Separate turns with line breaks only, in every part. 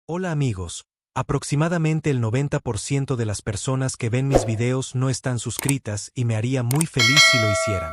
Hola amigos, aproximadamente el 90% de las personas que ven mis videos no están suscritas y me haría muy feliz si lo hicieran.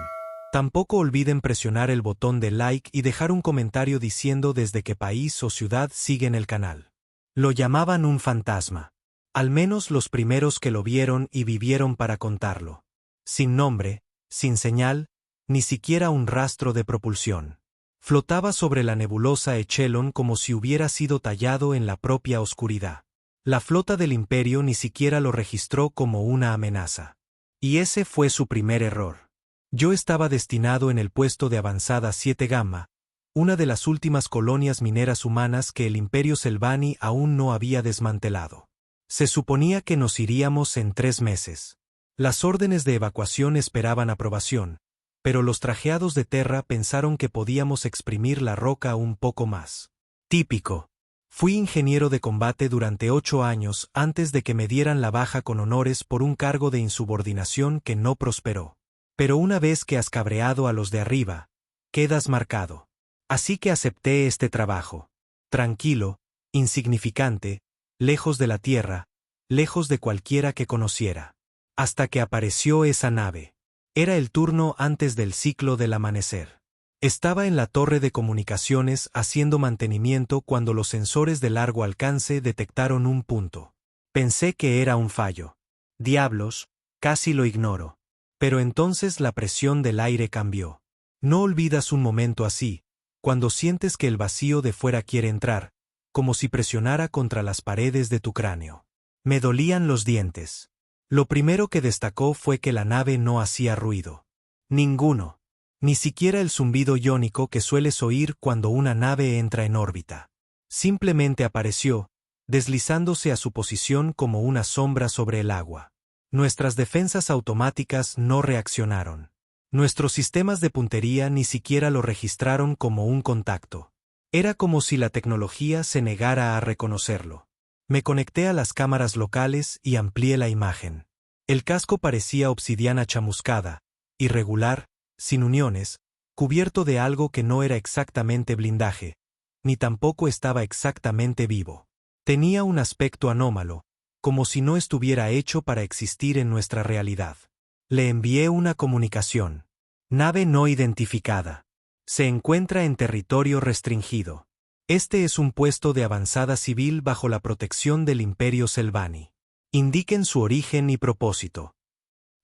Tampoco olviden presionar el botón de like y dejar un comentario diciendo desde qué país o ciudad siguen el canal. Lo llamaban un fantasma. Al menos los primeros que lo vieron y vivieron para contarlo. Sin nombre, sin señal, ni siquiera un rastro de propulsión. Flotaba sobre la nebulosa Echelon como si hubiera sido tallado en la propia oscuridad. La flota del Imperio ni siquiera lo registró como una amenaza. Y ese fue su primer error. Yo estaba destinado en el puesto de avanzada 7 Gamma, una de las últimas colonias mineras humanas que el Imperio Selvanni aún no había desmantelado. Se suponía que nos iríamos en 3 meses. Las órdenes de evacuación esperaban aprobación, pero los trajeados de Terra pensaron que podíamos exprimir la roca un poco más. Típico. Fui ingeniero de combate durante 8 años antes de que me dieran la baja con honores por un cargo de insubordinación que no prosperó. Pero una vez que has cabreado a los de arriba, quedas marcado. Así que acepté este trabajo. Tranquilo, insignificante, lejos de la Tierra, lejos de cualquiera que conociera. Hasta que apareció esa nave. Era el turno antes del ciclo del amanecer. Estaba en la torre de comunicaciones haciendo mantenimiento cuando los sensores de largo alcance detectaron un punto. Pensé que era un fallo. Diablos, casi lo ignoro. Pero entonces la presión del aire cambió. No olvidas un momento así, cuando sientes que el vacío de fuera quiere entrar, como si presionara contra las paredes de tu cráneo. Me dolían los dientes. Lo primero que destacó fue que la nave no hacía ruido. Ninguno. Ni siquiera el zumbido iónico que sueles oír cuando una nave entra en órbita. Simplemente apareció, deslizándose a su posición como una sombra sobre el agua. Nuestras defensas automáticas no reaccionaron. Nuestros sistemas de puntería ni siquiera lo registraron como un contacto. Era como si la tecnología se negara a reconocerlo. Me conecté a las cámaras locales y amplié la imagen. El casco parecía obsidiana chamuscada, irregular, sin uniones, cubierto de algo que no era exactamente blindaje, ni tampoco estaba exactamente vivo. Tenía un aspecto anómalo, como si no estuviera hecho para existir en nuestra realidad. Le envié una comunicación. Nave no identificada. Se encuentra en territorio restringido. Este es un puesto de avanzada civil bajo la protección del Imperio Selvanni. Indiquen su origen y propósito.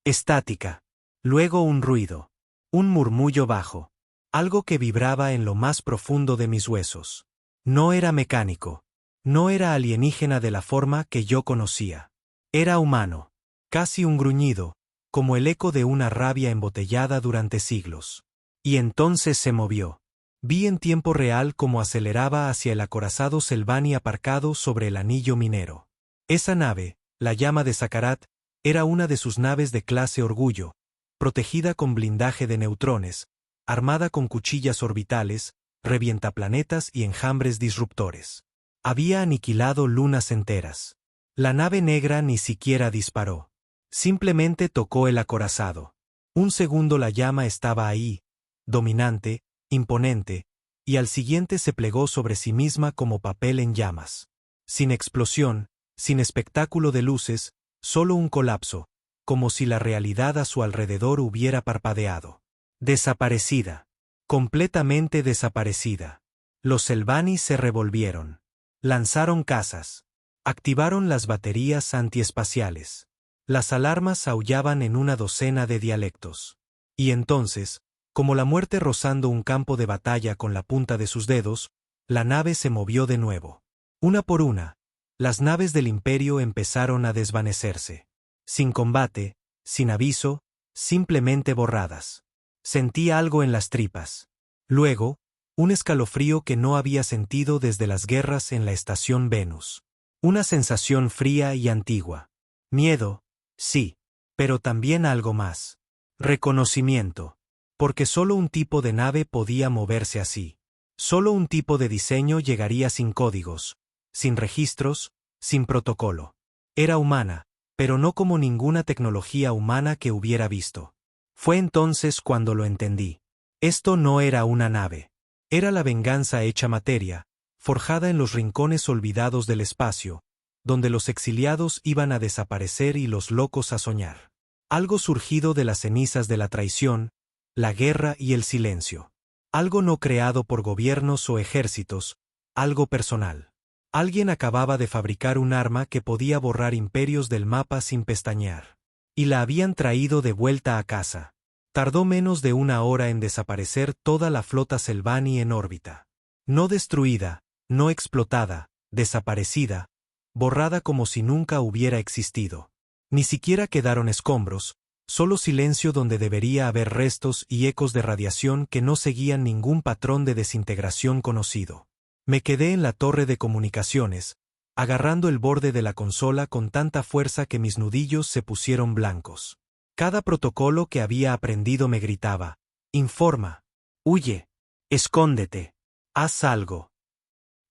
Estática. Luego un ruido. Un murmullo bajo. Algo que vibraba en lo más profundo de mis huesos. No era mecánico. No era alienígena de la forma que yo conocía. Era humano. Casi un gruñido, como el eco de una rabia embotellada durante siglos. Y entonces se movió. Vi en tiempo real cómo aceleraba hacia el acorazado Selvanni aparcado sobre el anillo minero. Esa nave, la llama de Sakarat, era una de sus naves de clase Orgullo, protegida con blindaje de neutrones, armada con cuchillas orbitales, revientaplanetas y enjambres disruptores. Había aniquilado lunas enteras. La nave negra ni siquiera disparó. Simplemente tocó el acorazado. Un segundo la llama estaba ahí, dominante, imponente, y al siguiente se plegó sobre sí misma como papel en llamas. Sin explosión, sin espectáculo de luces, solo un colapso, como si la realidad a su alrededor hubiera parpadeado. Desaparecida. Completamente desaparecida. Los Selvanni se revolvieron. Lanzaron cazas. Activaron las baterías antiespaciales. Las alarmas aullaban en una docena de dialectos. Y entonces, como la muerte rozando un campo de batalla con la punta de sus dedos, la nave se movió de nuevo. Una por una, las naves del Imperio empezaron a desvanecerse. Sin combate, sin aviso, simplemente borradas. Sentí algo en las tripas. Luego, un escalofrío que no había sentido desde las guerras en la estación Venus. Una sensación fría y antigua. Miedo, sí, pero también algo más. Reconocimiento. Porque solo un tipo de nave podía moverse así. Solo un tipo de diseño llegaría sin códigos, sin registros, sin protocolo. Era humana, pero no como ninguna tecnología humana que hubiera visto. Fue entonces cuando lo entendí. Esto no era una nave. Era la venganza hecha materia, forjada en los rincones olvidados del espacio, donde los exiliados iban a desaparecer y los locos a soñar. Algo surgido de las cenizas de la traición, la guerra y el silencio. Algo no creado por gobiernos o ejércitos, algo personal. Alguien acababa de fabricar un arma que podía borrar imperios del mapa sin pestañear. Y la habían traído de vuelta a casa. Tardó menos de una hora en desaparecer toda la flota Selvanni en órbita. No destruida, no explotada, desaparecida, borrada como si nunca hubiera existido. Ni siquiera quedaron escombros, solo silencio donde debería haber restos y ecos de radiación que no seguían ningún patrón de desintegración conocido. Me quedé en la torre de comunicaciones, agarrando el borde de la consola con tanta fuerza que mis nudillos se pusieron blancos. Cada protocolo que había aprendido me gritaba: informa, huye, escóndete, haz algo.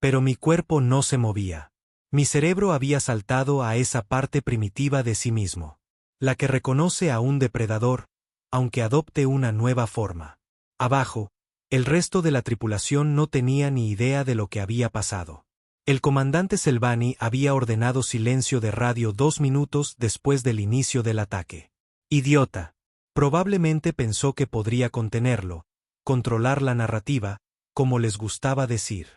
Pero mi cuerpo no se movía. Mi cerebro había saltado a esa parte primitiva de sí mismo, la que reconoce a un depredador, aunque adopte una nueva forma. Abajo, el resto de la tripulación no tenía ni idea de lo que había pasado. El comandante Selvanni había ordenado silencio de radio 2 minutos después del inicio del ataque. Idiota. Probablemente pensó que podría contenerlo, controlar la narrativa, como les gustaba decir.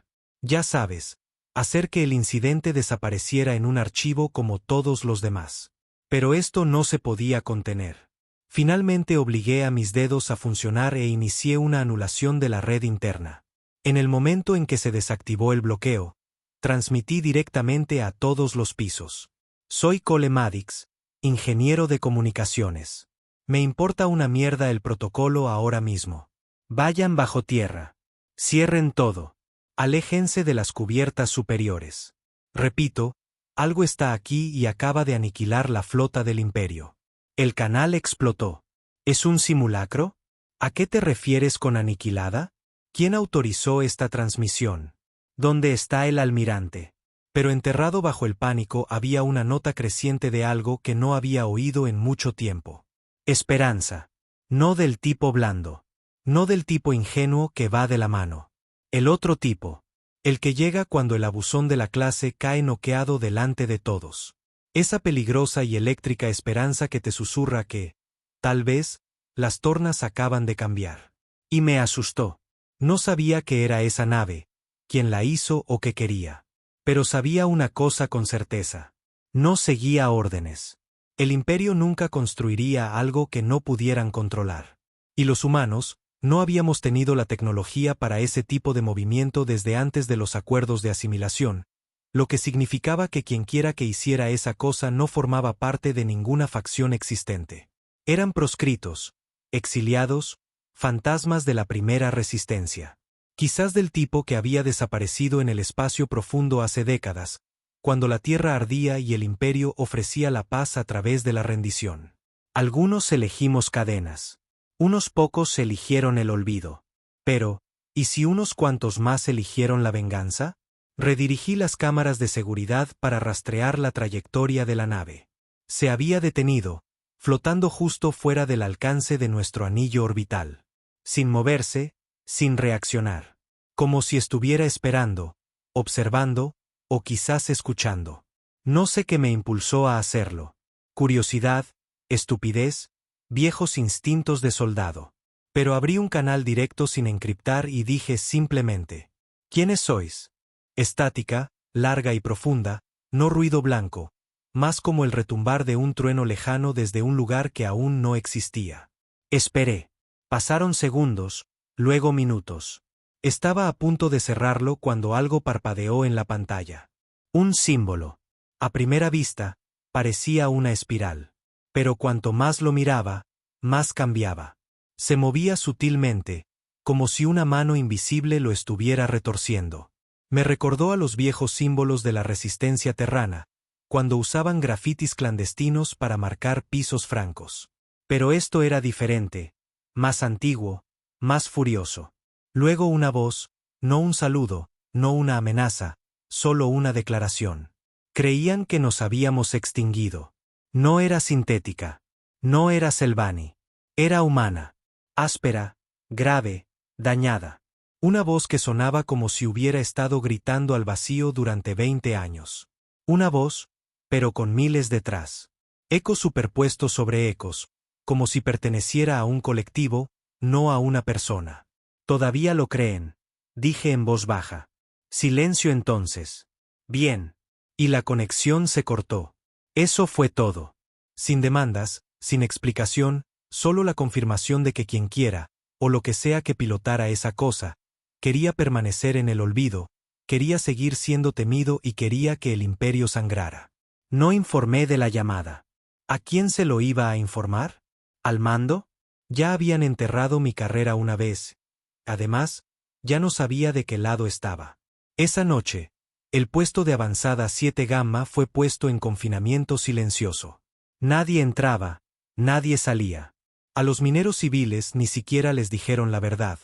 Ya sabes, hacer que el incidente desapareciera en un archivo como todos los demás. Pero esto no se podía contener. Finalmente obligué a mis dedos a funcionar e inicié una anulación de la red interna. En el momento en que se desactivó el bloqueo, transmití directamente a todos los pisos. Soy Cole Maddox, ingeniero de comunicaciones. Me importa una mierda el protocolo ahora mismo. Vayan bajo tierra. Cierren todo. Aléjense de las cubiertas superiores. Repito, algo está aquí y acaba de aniquilar la flota del Imperio. El canal explotó. ¿Es un simulacro? ¿A qué te refieres con aniquilada? ¿Quién autorizó esta transmisión? ¿Dónde está el almirante? Pero enterrado bajo el pánico había una nota creciente de algo que no había oído en mucho tiempo. Esperanza. No del tipo blando. No del tipo ingenuo que va de la mano. El otro tipo. El que llega cuando el abusón de la clase cae noqueado delante de todos. Esa peligrosa y eléctrica esperanza que te susurra que, tal vez, las tornas acaban de cambiar. Y me asustó. No sabía que era esa nave, quién la hizo o qué quería. Pero sabía una cosa con certeza. No seguía órdenes. El Imperio nunca construiría algo que no pudieran controlar. Y los humanos, no habíamos tenido la tecnología para ese tipo de movimiento desde antes de los acuerdos de asimilación, lo que significaba que quienquiera que hiciera esa cosa no formaba parte de ninguna facción existente. Eran proscritos, exiliados, fantasmas de la primera resistencia. Quizás del tipo que había desaparecido en el espacio profundo hace décadas, cuando la tierra ardía y el Imperio ofrecía la paz a través de la rendición. Algunos elegimos cadenas. Unos pocos eligieron el olvido. Pero, ¿y si unos cuantos más eligieron la venganza? Redirigí las cámaras de seguridad para rastrear la trayectoria de la nave. Se había detenido, flotando justo fuera del alcance de nuestro anillo orbital. Sin moverse, sin reaccionar. Como si estuviera esperando, observando, o quizás escuchando. No sé qué me impulsó a hacerlo. Curiosidad, estupidez, viejos instintos de soldado. Pero abrí un canal directo sin encriptar y dije simplemente: ¿quiénes sois? Estática, larga y profunda, no ruido blanco, más como el retumbar de un trueno lejano desde un lugar que aún no existía. Esperé. Pasaron segundos, luego minutos. Estaba a punto de cerrarlo cuando algo parpadeó en la pantalla. Un símbolo. A primera vista, parecía una espiral. Pero cuanto más lo miraba, más cambiaba. Se movía sutilmente, como si una mano invisible lo estuviera retorciendo. Me recordó a los viejos símbolos de la resistencia terrana, cuando usaban grafitis clandestinos para marcar pisos francos. Pero esto era diferente, más antiguo, más furioso. Luego una voz, no un saludo, no una amenaza, solo una declaración. Creían que nos habíamos extinguido. No era sintética. No era Selvanni. Era humana. Áspera, grave, dañada. Una voz que sonaba como si hubiera estado gritando al vacío durante 20 años. Una voz, pero con miles detrás. Ecos superpuestos sobre ecos, como si perteneciera a un colectivo, no a una persona. ¿Todavía lo creen?, dije en voz baja. Silencio entonces. Bien. Y la conexión se cortó. Eso fue todo. Sin demandas, sin explicación, solo la confirmación de que quien quiera, o lo que sea que pilotara esa cosa, quería permanecer en el olvido, quería seguir siendo temido y quería que el imperio sangrara. No informé de la llamada. ¿A quién se lo iba a informar? ¿Al mando? Ya habían enterrado mi carrera una vez. Además, ya no sabía de qué lado estaba. Esa noche, el puesto de avanzada 7 Gamma fue puesto en confinamiento silencioso. Nadie entraba, nadie salía. A los mineros civiles ni siquiera les dijeron la verdad.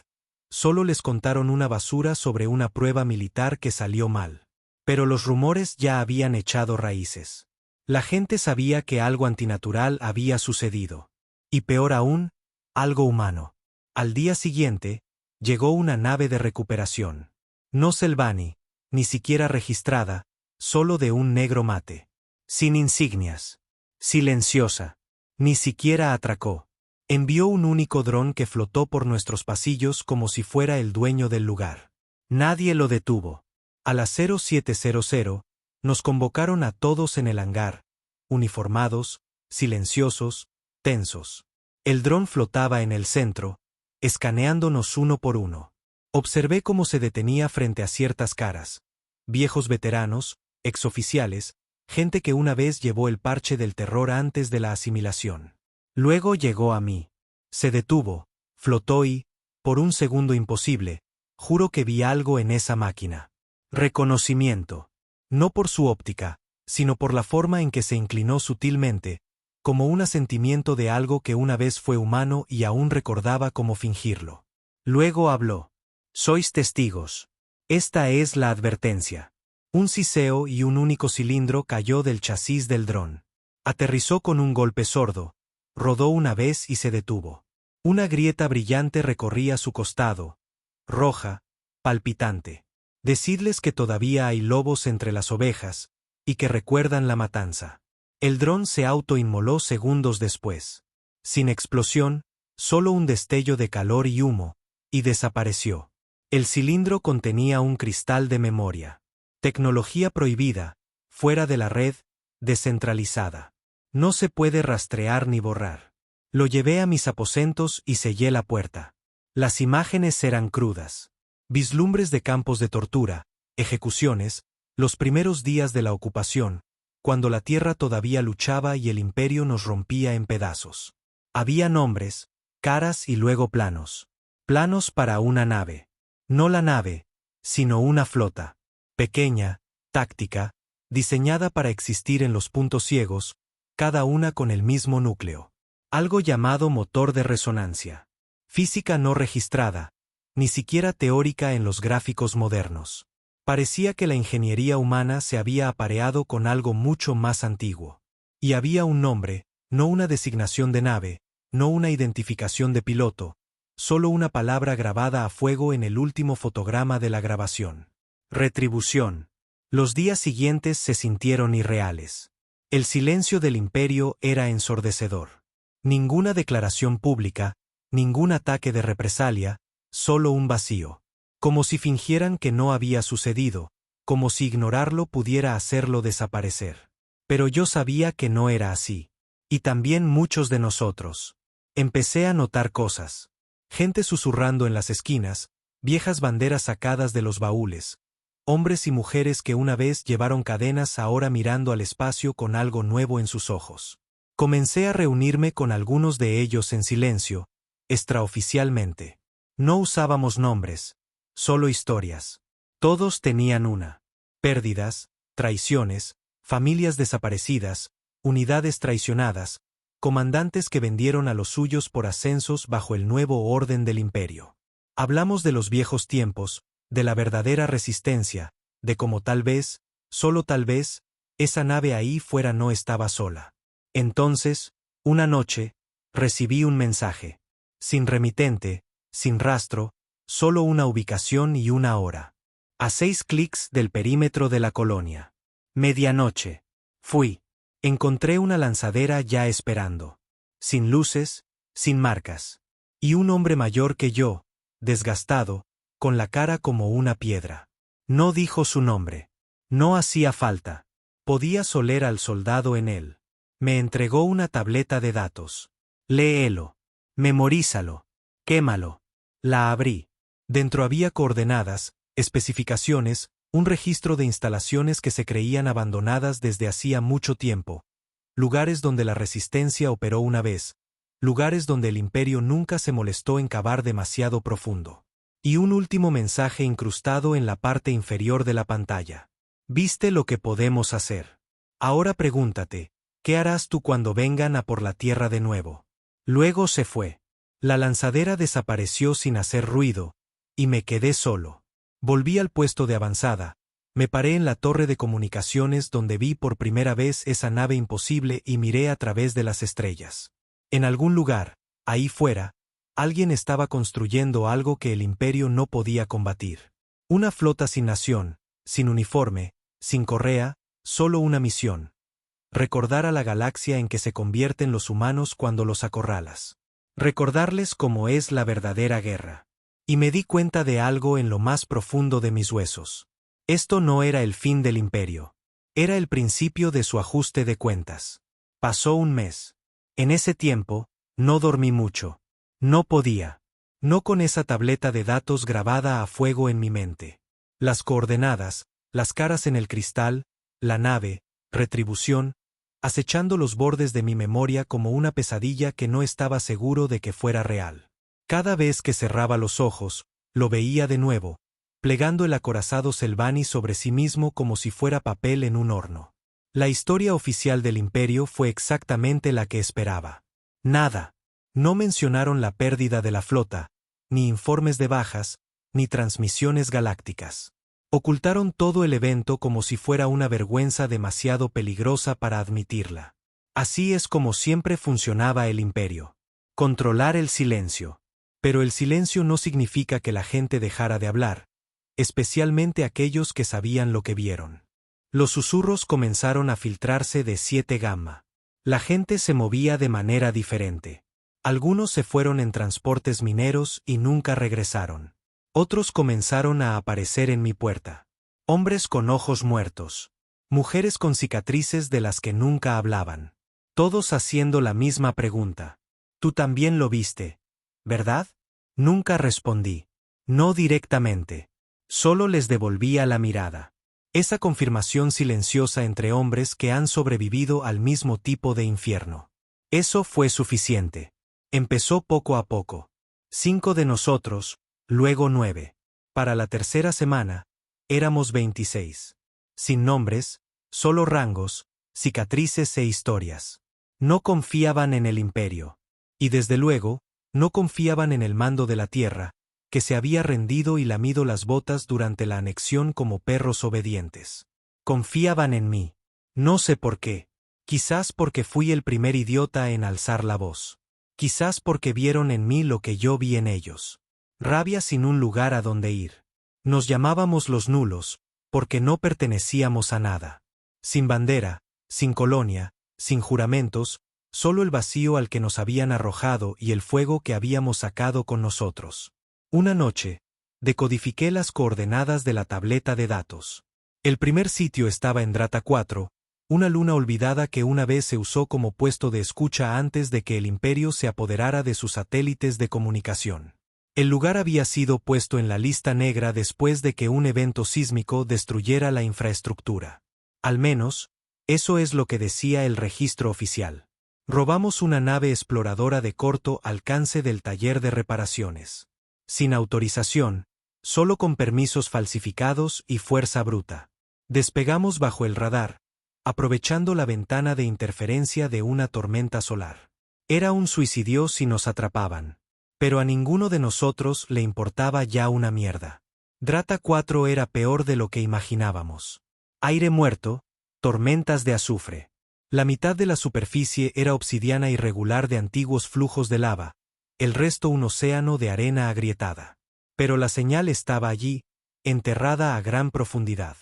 Solo les contaron una basura sobre una prueba militar que salió mal. Pero los rumores ya habían echado raíces. La gente sabía que algo antinatural había sucedido. Y peor aún, algo humano. Al día siguiente, llegó una nave de recuperación. No Selvani, ni siquiera registrada, solo de un negro mate. Sin insignias. Silenciosa. Ni siquiera atracó. Envió un único dron que flotó por nuestros pasillos como si fuera el dueño del lugar. Nadie lo detuvo. A las 0700, nos convocaron a todos en el hangar, uniformados, silenciosos, tensos. El dron flotaba en el centro, escaneándonos uno por uno. Observé cómo se detenía frente a ciertas caras. Viejos veteranos, exoficiales, gente que una vez llevó el parche del terror antes de la asimilación. Luego llegó a mí. Se detuvo, flotó y, por un segundo imposible, juro que vi algo en esa máquina. Reconocimiento. No por su óptica, sino por la forma en que se inclinó sutilmente, como un asentimiento de algo que una vez fue humano y aún recordaba cómo fingirlo. Luego habló. Sois testigos. Esta es la advertencia. Un siseo y un único cilindro cayó del chasis del dron. Aterrizó con un golpe sordo. Rodó una vez y se detuvo. Una grieta brillante recorría su costado, roja, palpitante. Decidles que todavía hay lobos entre las ovejas, y que recuerdan la matanza. El dron se autoinmoló segundos después. Sin explosión, solo un destello de calor y humo, y desapareció. El cilindro contenía un cristal de memoria. Tecnología prohibida, fuera de la red, descentralizada. No se puede rastrear ni borrar. Lo llevé a mis aposentos y sellé la puerta. Las imágenes eran crudas. Vislumbres de campos de tortura, ejecuciones, los primeros días de la ocupación, cuando la tierra todavía luchaba y el imperio nos rompía en pedazos. Había nombres, caras y luego planos. Planos para una nave. No la nave, sino una flota. Pequeña, táctica, diseñada para existir en los puntos ciegos, cada una con el mismo núcleo. Algo llamado motor de resonancia. Física no registrada, ni siquiera teórica en los gráficos modernos. Parecía que la ingeniería humana se había apareado con algo mucho más antiguo. Y había un nombre, no una designación de nave, no una identificación de piloto, solo una palabra grabada a fuego en el último fotograma de la grabación. Retribución. Los días siguientes se sintieron irreales. El silencio del imperio era ensordecedor. Ninguna declaración pública, ningún ataque de represalia, solo un vacío. Como si fingieran que no había sucedido, como si ignorarlo pudiera hacerlo desaparecer. Pero yo sabía que no era así. Y también muchos de nosotros. Empecé a notar cosas. Gente susurrando en las esquinas, viejas banderas sacadas de los baúles, hombres y mujeres que una vez llevaron cadenas ahora mirando al espacio con algo nuevo en sus ojos. Comencé a reunirme con algunos de ellos en silencio, extraoficialmente. No usábamos nombres, solo historias. Todos tenían una. Pérdidas, traiciones, familias desaparecidas, unidades traicionadas, comandantes que vendieron a los suyos por ascensos bajo el nuevo orden del imperio. Hablamos de los viejos tiempos, de la verdadera resistencia, de cómo tal vez, solo tal vez, esa nave ahí fuera no estaba sola. Entonces, una noche, recibí un mensaje. Sin remitente, sin rastro, solo una ubicación y una hora. A 6 clics del perímetro de la colonia. Medianoche. Fui. Encontré una lanzadera ya esperando. Sin luces, sin marcas. Y un hombre mayor que yo, desgastado, con la cara como una piedra. No dijo su nombre. No hacía falta. Podías oler al soldado en él. Me entregó una tableta de datos. Léelo. Memorízalo. Quémalo. La abrí. Dentro había coordenadas, especificaciones, un registro de instalaciones que se creían abandonadas desde hacía mucho tiempo. Lugares donde la resistencia operó una vez. Lugares donde el imperio nunca se molestó en cavar demasiado profundo. Y un último mensaje incrustado en la parte inferior de la pantalla. ¿Viste lo que podemos hacer? Ahora pregúntate, ¿qué harás tú cuando vengan a por la tierra de nuevo? Luego se fue. La lanzadera desapareció sin hacer ruido, y me quedé solo. Volví al puesto de avanzada, me paré en la torre de comunicaciones donde vi por primera vez esa nave imposible y miré a través de las estrellas. En algún lugar, ahí fuera, alguien estaba construyendo algo que el imperio no podía combatir. Una flota sin nación, sin uniforme, sin correa, solo una misión. Recordar a la galaxia en que se convierten los humanos cuando los acorralas. Recordarles cómo es la verdadera guerra. Y me di cuenta de algo en lo más profundo de mis huesos. Esto no era el fin del imperio. Era el principio de su ajuste de cuentas. Pasó un mes. En ese tiempo, no dormí mucho. No podía. No con esa tableta de datos grabada a fuego en mi mente. Las coordenadas, las caras en el cristal, la nave, retribución, acechando los bordes de mi memoria como una pesadilla que no estaba seguro de que fuera real. Cada vez que cerraba los ojos, lo veía de nuevo, plegando el acorazado Selvanni sobre sí mismo como si fuera papel en un horno. La historia oficial del imperio fue exactamente la que esperaba. Nada. No mencionaron la pérdida de la flota, ni informes de bajas, ni transmisiones galácticas. Ocultaron todo el evento como si fuera una vergüenza demasiado peligrosa para admitirla. Así es como siempre funcionaba el imperio. Controlar el silencio. Pero el silencio no significa que la gente dejara de hablar, especialmente aquellos que sabían lo que vieron. Los susurros comenzaron a filtrarse de 7 Gamma. La gente se movía de manera diferente. Algunos se fueron en transportes mineros y nunca regresaron. Otros comenzaron a aparecer en mi puerta. Hombres con ojos muertos. Mujeres con cicatrices de las que nunca hablaban. Todos haciendo la misma pregunta. ¿Tú también lo viste, verdad? Nunca respondí. No directamente. Solo les devolvía la mirada. Esa confirmación silenciosa entre hombres que han sobrevivido al mismo tipo de infierno. Eso fue suficiente. Empezó poco a poco. 5 de nosotros, luego 9. Para la tercera semana, éramos 26. Sin nombres, solo rangos, cicatrices e historias. No confiaban en el imperio. Y desde luego, no confiaban en el mando de la tierra, que se había rendido y lamido las botas durante la anexión como perros obedientes. Confiaban en mí. No sé por qué. Quizás porque fui el primer idiota en alzar la voz. Quizás porque vieron en mí lo que yo vi en ellos. Rabia sin un lugar a donde ir. Nos llamábamos los nulos, porque no pertenecíamos a nada. Sin bandera, sin colonia, sin juramentos, solo el vacío al que nos habían arrojado y el fuego que habíamos sacado con nosotros. Una noche, decodifiqué las coordenadas de la tableta de datos. El primer sitio estaba en Drata 4, una luna olvidada que una vez se usó como puesto de escucha antes de que el imperio se apoderara de sus satélites de comunicación. El lugar había sido puesto en la lista negra después de que un evento sísmico destruyera la infraestructura. Al menos, eso es lo que decía el registro oficial. Robamos una nave exploradora de corto alcance del taller de reparaciones. Sin autorización, solo con permisos falsificados y fuerza bruta. Despegamos bajo el radar, aprovechando la ventana de interferencia de una tormenta solar. Era un suicidio si nos atrapaban. Pero a ninguno de nosotros le importaba ya una mierda. Drata 4 era peor de lo que imaginábamos. Aire muerto, tormentas de azufre. La mitad de la superficie era obsidiana irregular de antiguos flujos de lava, el resto un océano de arena agrietada. Pero la señal estaba allí, enterrada a gran profundidad.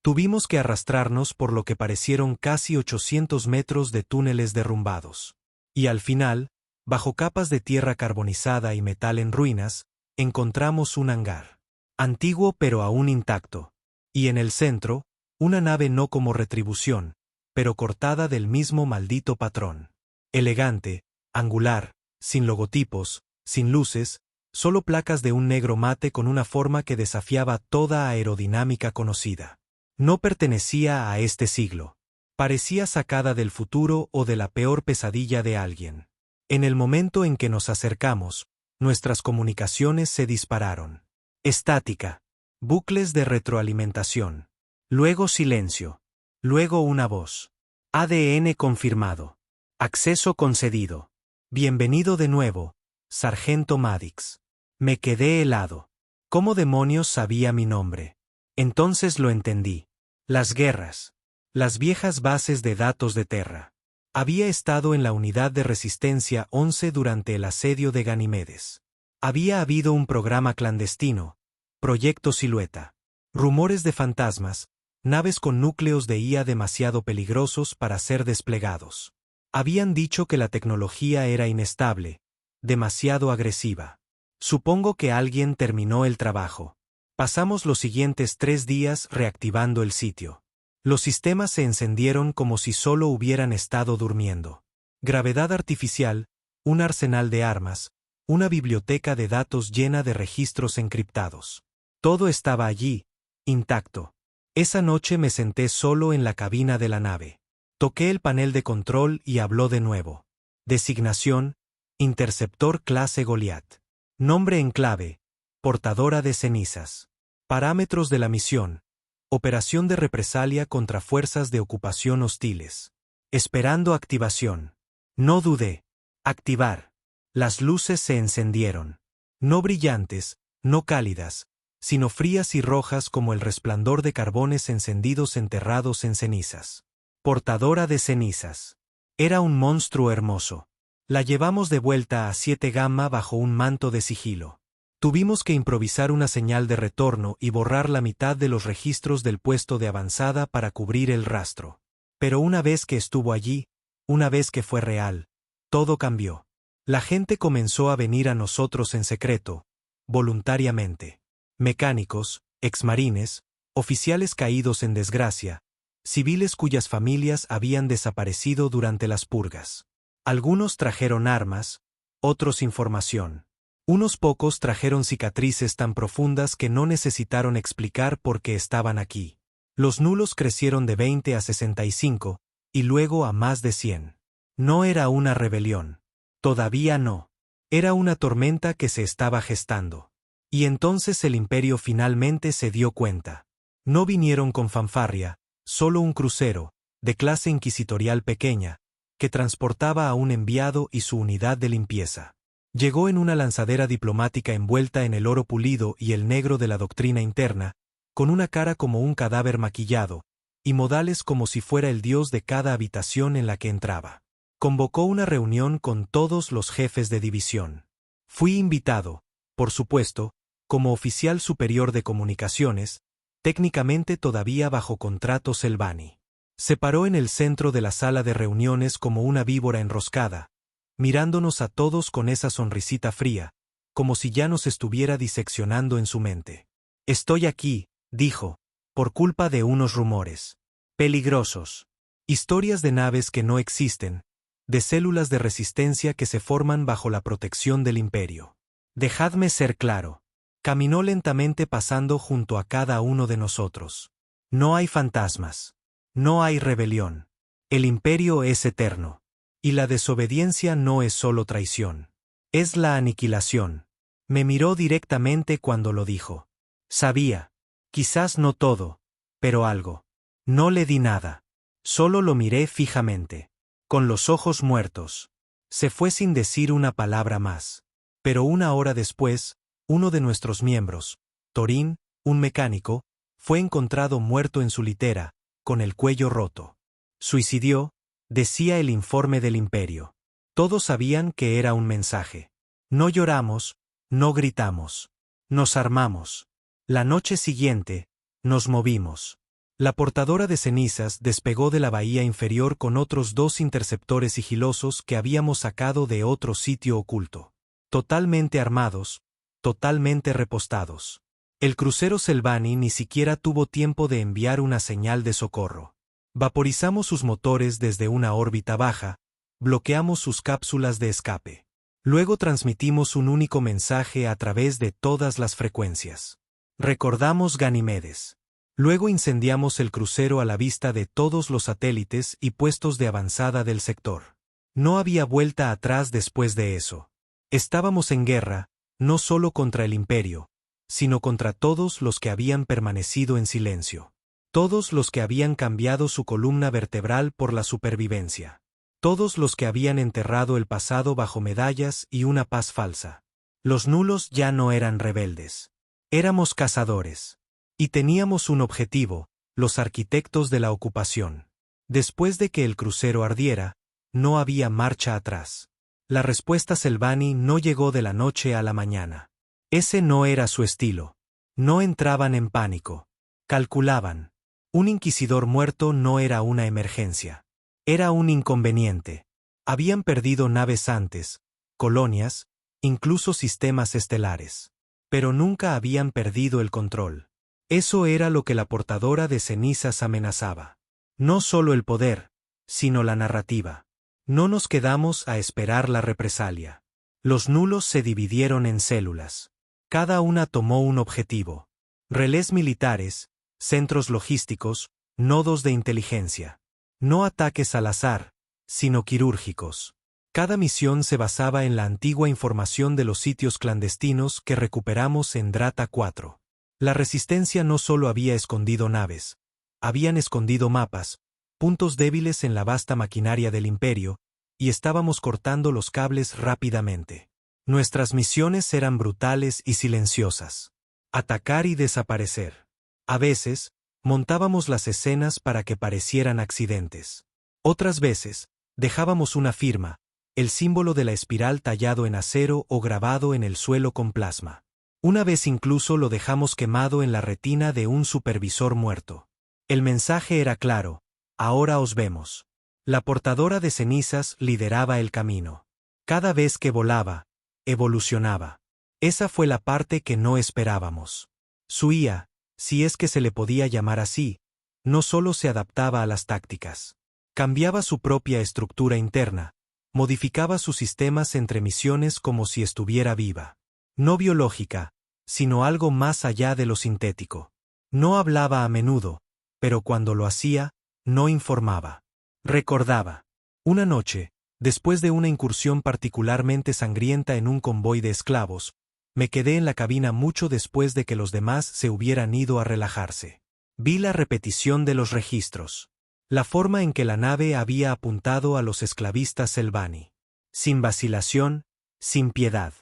Tuvimos que arrastrarnos por lo que parecieron casi 800 metros de túneles derrumbados. Y al final, bajo capas de tierra carbonizada y metal en ruinas, encontramos un hangar. Antiguo pero aún intacto. Y en el centro, una nave no como retribución, pero cortada del mismo maldito patrón. Elegante, angular, sin logotipos, sin luces, solo placas de un negro mate con una forma que desafiaba toda aerodinámica conocida. No pertenecía a este siglo. Parecía sacada del futuro o de la peor pesadilla de alguien. En el momento en que nos acercamos, nuestras comunicaciones se dispararon. Estática. Bucles de retroalimentación. Luego silencio. Luego una voz. ADN confirmado. Acceso concedido. Bienvenido de nuevo, Sargento Maddox. Me quedé helado. ¿Cómo demonios sabía mi nombre? Entonces lo entendí. Las guerras. Las viejas bases de datos de Terra. Había estado en la unidad de resistencia 11 durante el asedio de Ganimedes. Había habido un programa clandestino, Proyecto Silueta. Rumores de fantasmas, naves con núcleos de IA demasiado peligrosos para ser desplegados. Habían dicho que la tecnología era inestable, demasiado agresiva. Supongo que alguien terminó el trabajo. Pasamos los siguientes 3 días reactivando el sitio. Los sistemas se encendieron como si solo hubieran estado durmiendo. Gravedad artificial, un arsenal de armas, una biblioteca de datos llena de registros encriptados. Todo estaba allí, intacto. Esa noche me senté solo en la cabina de la nave. Toqué el panel de control y habló de nuevo. Designación, Interceptor clase Goliath. Nombre en clave, portadora de cenizas. Parámetros de la misión. Operación de represalia contra fuerzas de ocupación hostiles. Esperando activación. No dudé. Activar. Las luces se encendieron. No brillantes, no cálidas, sino frías y rojas como el resplandor de carbones encendidos enterrados en cenizas. Portadora de cenizas. Era un monstruo hermoso. La llevamos de vuelta a 7 Gamma bajo un manto de sigilo. Tuvimos que improvisar una señal de retorno y borrar la mitad de los registros del puesto de avanzada para cubrir el rastro. Pero una vez que estuvo allí, una vez que fue real, todo cambió. La gente comenzó a venir a nosotros en secreto, voluntariamente. Mecánicos, exmarines, oficiales caídos en desgracia, civiles cuyas familias habían desaparecido durante las purgas. Algunos trajeron armas, otros información. Unos pocos trajeron cicatrices tan profundas que no necesitaron explicar por qué estaban aquí. Los nulos crecieron de 20 a 65, y luego a más de 100. No era una rebelión. Todavía no. Era una tormenta que se estaba gestando. Y entonces el imperio finalmente se dio cuenta. No vinieron con fanfarria, solo un crucero, de clase inquisitorial pequeña, que transportaba a un enviado y su unidad de limpieza. Llegó en una lanzadera diplomática envuelta en el oro pulido y el negro de la doctrina interna, con una cara como un cadáver maquillado, y modales como si fuera el dios de cada habitación en la que entraba. Convocó una reunión con todos los jefes de división. Fui invitado, por supuesto, como oficial superior de comunicaciones, técnicamente todavía bajo contrato Selvani. Se paró en el centro de la sala de reuniones como una víbora enroscada, mirándonos a todos con esa sonrisita fría, como si ya nos estuviera diseccionando en su mente. Estoy aquí, dijo, por culpa de unos rumores. Peligrosos. Historias de naves que no existen, de células de resistencia que se forman bajo la protección del imperio. Dejadme ser claro. Caminó lentamente pasando junto a cada uno de nosotros. No hay fantasmas. No hay rebelión. El imperio es eterno. Y la desobediencia no es solo traición. Es la aniquilación. Me miró directamente cuando lo dijo. Sabía. Quizás no todo, pero algo. No le di nada. Solo lo miré fijamente. Con los ojos muertos. Se fue sin decir una palabra más. Pero una hora después, uno de nuestros miembros, Torín, un mecánico, fue encontrado muerto en su litera, con el cuello roto. Suicidió, decía el informe del imperio. Todos sabían que era un mensaje. No lloramos, no gritamos. Nos armamos. La noche siguiente, nos movimos. La portadora de cenizas despegó de la bahía inferior con otros 2 interceptores sigilosos que habíamos sacado de otro sitio oculto. Totalmente armados, totalmente repostados. El crucero Selvani ni siquiera tuvo tiempo de enviar una señal de socorro. Vaporizamos sus motores desde una órbita baja, bloqueamos sus cápsulas de escape. Luego transmitimos un único mensaje a través de todas las frecuencias. Recordamos Ganimedes. Luego incendiamos el crucero a la vista de todos los satélites y puestos de avanzada del sector. No había vuelta atrás después de eso. Estábamos en guerra, no solo contra el Imperio, sino contra todos los que habían permanecido en silencio. Todos los que habían cambiado su columna vertebral por la supervivencia. Todos los que habían enterrado el pasado bajo medallas y una paz falsa. Los nulos ya no eran rebeldes. Éramos cazadores. Y teníamos un objetivo, los arquitectos de la ocupación. Después de que el crucero ardiera, no había marcha atrás. La respuesta Selvani no llegó de la noche a la mañana. Ese no era su estilo. No entraban en pánico. Calculaban. Un inquisidor muerto no era una emergencia. Era un inconveniente. Habían perdido naves antes, colonias, incluso sistemas estelares. Pero nunca habían perdido el control. Eso era lo que la portadora de cenizas amenazaba. No solo el poder, sino la narrativa. No nos quedamos a esperar la represalia. Los nulos se dividieron en células. Cada una tomó un objetivo. Relés militares, centros logísticos, nodos de inteligencia. No ataques al azar, sino quirúrgicos. Cada misión se basaba en la antigua información de los sitios clandestinos que recuperamos en Drata 4. La resistencia no solo había escondido naves, habían escondido mapas, puntos débiles en la vasta maquinaria del Imperio, y estábamos cortando los cables rápidamente. Nuestras misiones eran brutales y silenciosas. Atacar y desaparecer. A veces, montábamos las escenas para que parecieran accidentes. Otras veces, dejábamos una firma, el símbolo de la espiral tallado en acero o grabado en el suelo con plasma. Una vez incluso lo dejamos quemado en la retina de un supervisor muerto. El mensaje era claro: ahora os vemos. La portadora de cenizas lideraba el camino. Cada vez que volaba, evolucionaba. Esa fue la parte que no esperábamos. Su IA, si es que se le podía llamar así, no solo se adaptaba a las tácticas. Cambiaba su propia estructura interna, modificaba sus sistemas entre misiones como si estuviera viva. No biológica, sino algo más allá de lo sintético. No hablaba a menudo, pero cuando lo hacía, no informaba. Recordaba. Una noche, después de una incursión particularmente sangrienta en un convoy de esclavos, me quedé en la cabina mucho después de que los demás se hubieran ido a relajarse. Vi la repetición de los registros. La forma en que la nave había apuntado a los esclavistas Selvani. Sin vacilación, sin piedad.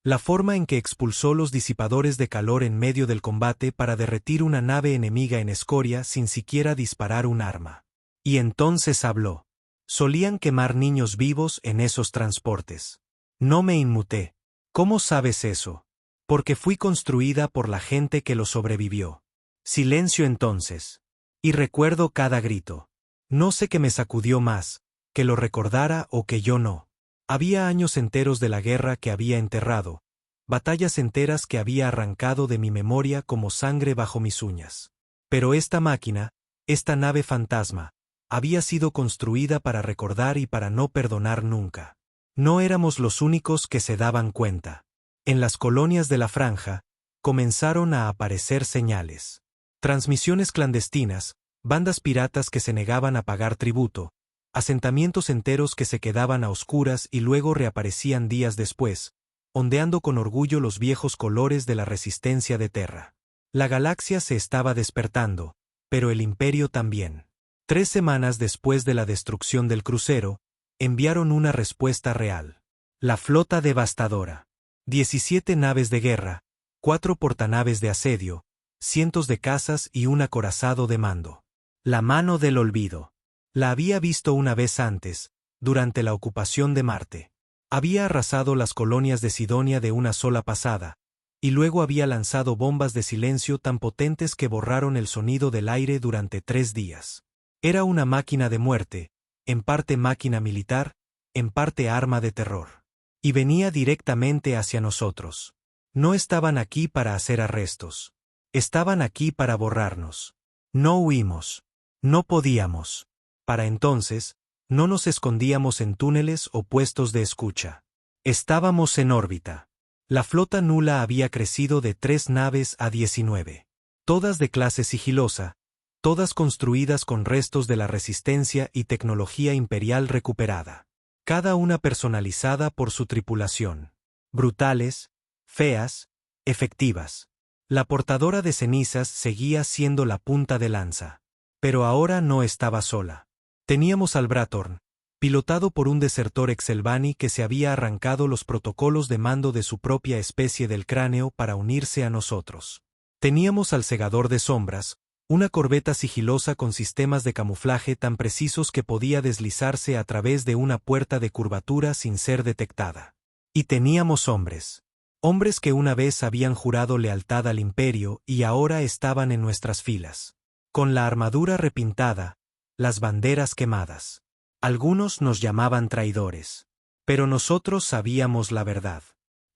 La forma en que expulsó los disipadores de calor en medio del combate para derretir una nave enemiga en escoria sin siquiera disparar un arma. Y entonces habló. Solían quemar niños vivos en esos transportes. No me inmuté. ¿Cómo sabes eso? Porque fui construida por la gente que lo sobrevivió. Silencio entonces. Y recuerdo cada grito. No sé qué me sacudió más, que lo recordara o que yo no. Había años enteros de la guerra que había enterrado, batallas enteras que había arrancado de mi memoria como sangre bajo mis uñas. Pero esta máquina, esta nave fantasma, había sido construida para recordar y para no perdonar nunca. No éramos los únicos que se daban cuenta. En las colonias de la Franja, comenzaron a aparecer señales. Transmisiones clandestinas, bandas piratas que se negaban a pagar tributo, asentamientos enteros que se quedaban a oscuras y luego reaparecían días después, ondeando con orgullo los viejos colores de la resistencia de Terra. La galaxia se estaba despertando, pero el Imperio también. 3 semanas después de la destrucción del crucero, enviaron una respuesta real. La flota devastadora. 17 naves de guerra, 4 portanaves de asedio, cientos de cazas y un acorazado de mando. La mano del olvido. La había visto una vez antes, durante la ocupación de Marte. Había arrasado las colonias de Sidonia de una sola pasada, y luego había lanzado bombas de silencio tan potentes que borraron el sonido del aire durante 3 días. Era una máquina de muerte, en parte máquina militar, en parte arma de terror. Y venía directamente hacia nosotros. No estaban aquí para hacer arrestos. Estaban aquí para borrarnos. No huimos. No podíamos. Para entonces, no nos escondíamos en túneles o puestos de escucha. Estábamos en órbita. La flota nula había crecido de 3 naves a 19. Todas de clase sigilosa, todas construidas con restos de la resistencia y tecnología imperial recuperada. Cada una personalizada por su tripulación. Brutales, feas, efectivas. La portadora de cenizas seguía siendo la punta de lanza. Pero ahora no estaba sola. Teníamos al Bratorn, pilotado por un desertor exelvani que se había arrancado los protocolos de mando de su propia especie del cráneo para unirse a nosotros. Teníamos al Segador de Sombras, una corbeta sigilosa con sistemas de camuflaje tan precisos que podía deslizarse a través de una puerta de curvatura sin ser detectada. Y teníamos hombres. Hombres que una vez habían jurado lealtad al imperio y ahora estaban en nuestras filas. Con la armadura repintada, las banderas quemadas. Algunos nos llamaban traidores. Pero nosotros sabíamos la verdad.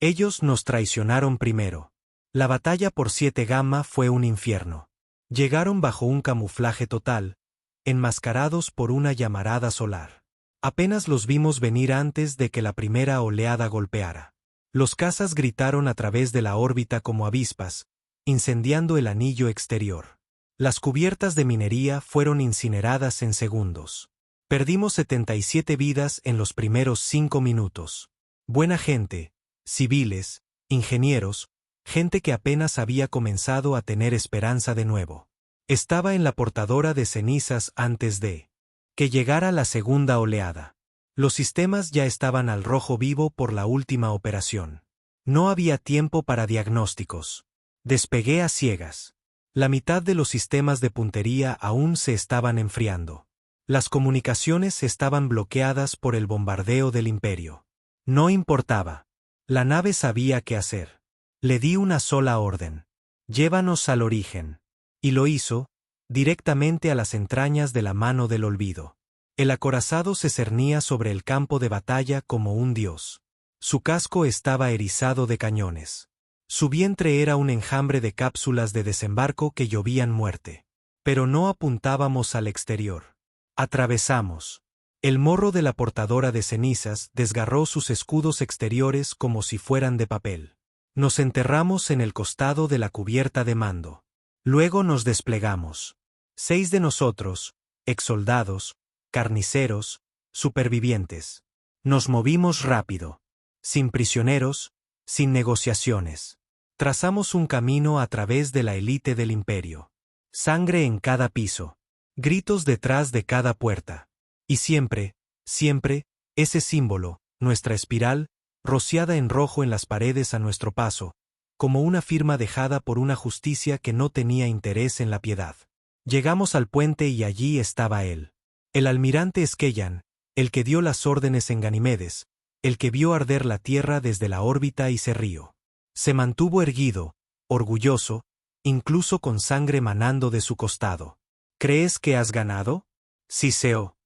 Ellos nos traicionaron primero. La batalla por 7 Gamma fue un infierno. Llegaron bajo un camuflaje total, enmascarados por una llamarada solar. Apenas los vimos venir antes de que la primera oleada golpeara. Los cazas gritaron a través de la órbita como avispas, incendiando el anillo exterior. Las cubiertas de minería fueron incineradas en segundos. Perdimos 77 vidas en los primeros 5 minutos. Buena gente, civiles, ingenieros, gente que apenas había comenzado a tener esperanza de nuevo. Estaba en la portadora de cenizas antes de que llegara la segunda oleada. Los sistemas ya estaban al rojo vivo por la última operación. No había tiempo para diagnósticos. Despegué a ciegas. La mitad de los sistemas de puntería aún se estaban enfriando. Las comunicaciones estaban bloqueadas por el bombardeo del imperio. No importaba. La nave sabía qué hacer. Le di una sola orden. Llévanos al origen. Y lo hizo, directamente a las entrañas de la mano del olvido. El acorazado se cernía sobre el campo de batalla como un dios. Su casco estaba erizado de cañones. Su vientre era un enjambre de cápsulas de desembarco que llovían muerte. Pero no apuntábamos al exterior. Atravesamos. El morro de la portadora de cenizas desgarró sus escudos exteriores como si fueran de papel. Nos enterramos en el costado de la cubierta de mando. Luego nos desplegamos. 6 de nosotros, exsoldados, carniceros, supervivientes. Nos movimos rápido. Sin prisioneros, sin negociaciones. Trazamos un camino a través de la élite del imperio. Sangre en cada piso. Gritos detrás de cada puerta. Y siempre, siempre, ese símbolo, nuestra espiral, rociada en rojo en las paredes a nuestro paso, como una firma dejada por una justicia que no tenía interés en la piedad. Llegamos al puente y allí estaba él. El almirante Skellan, el que dio las órdenes en Ganimedes, el que vio arder la tierra desde la órbita y se rió. Se mantuvo erguido, orgulloso, incluso con sangre manando de su costado. ¿Crees que has ganado? Siseó.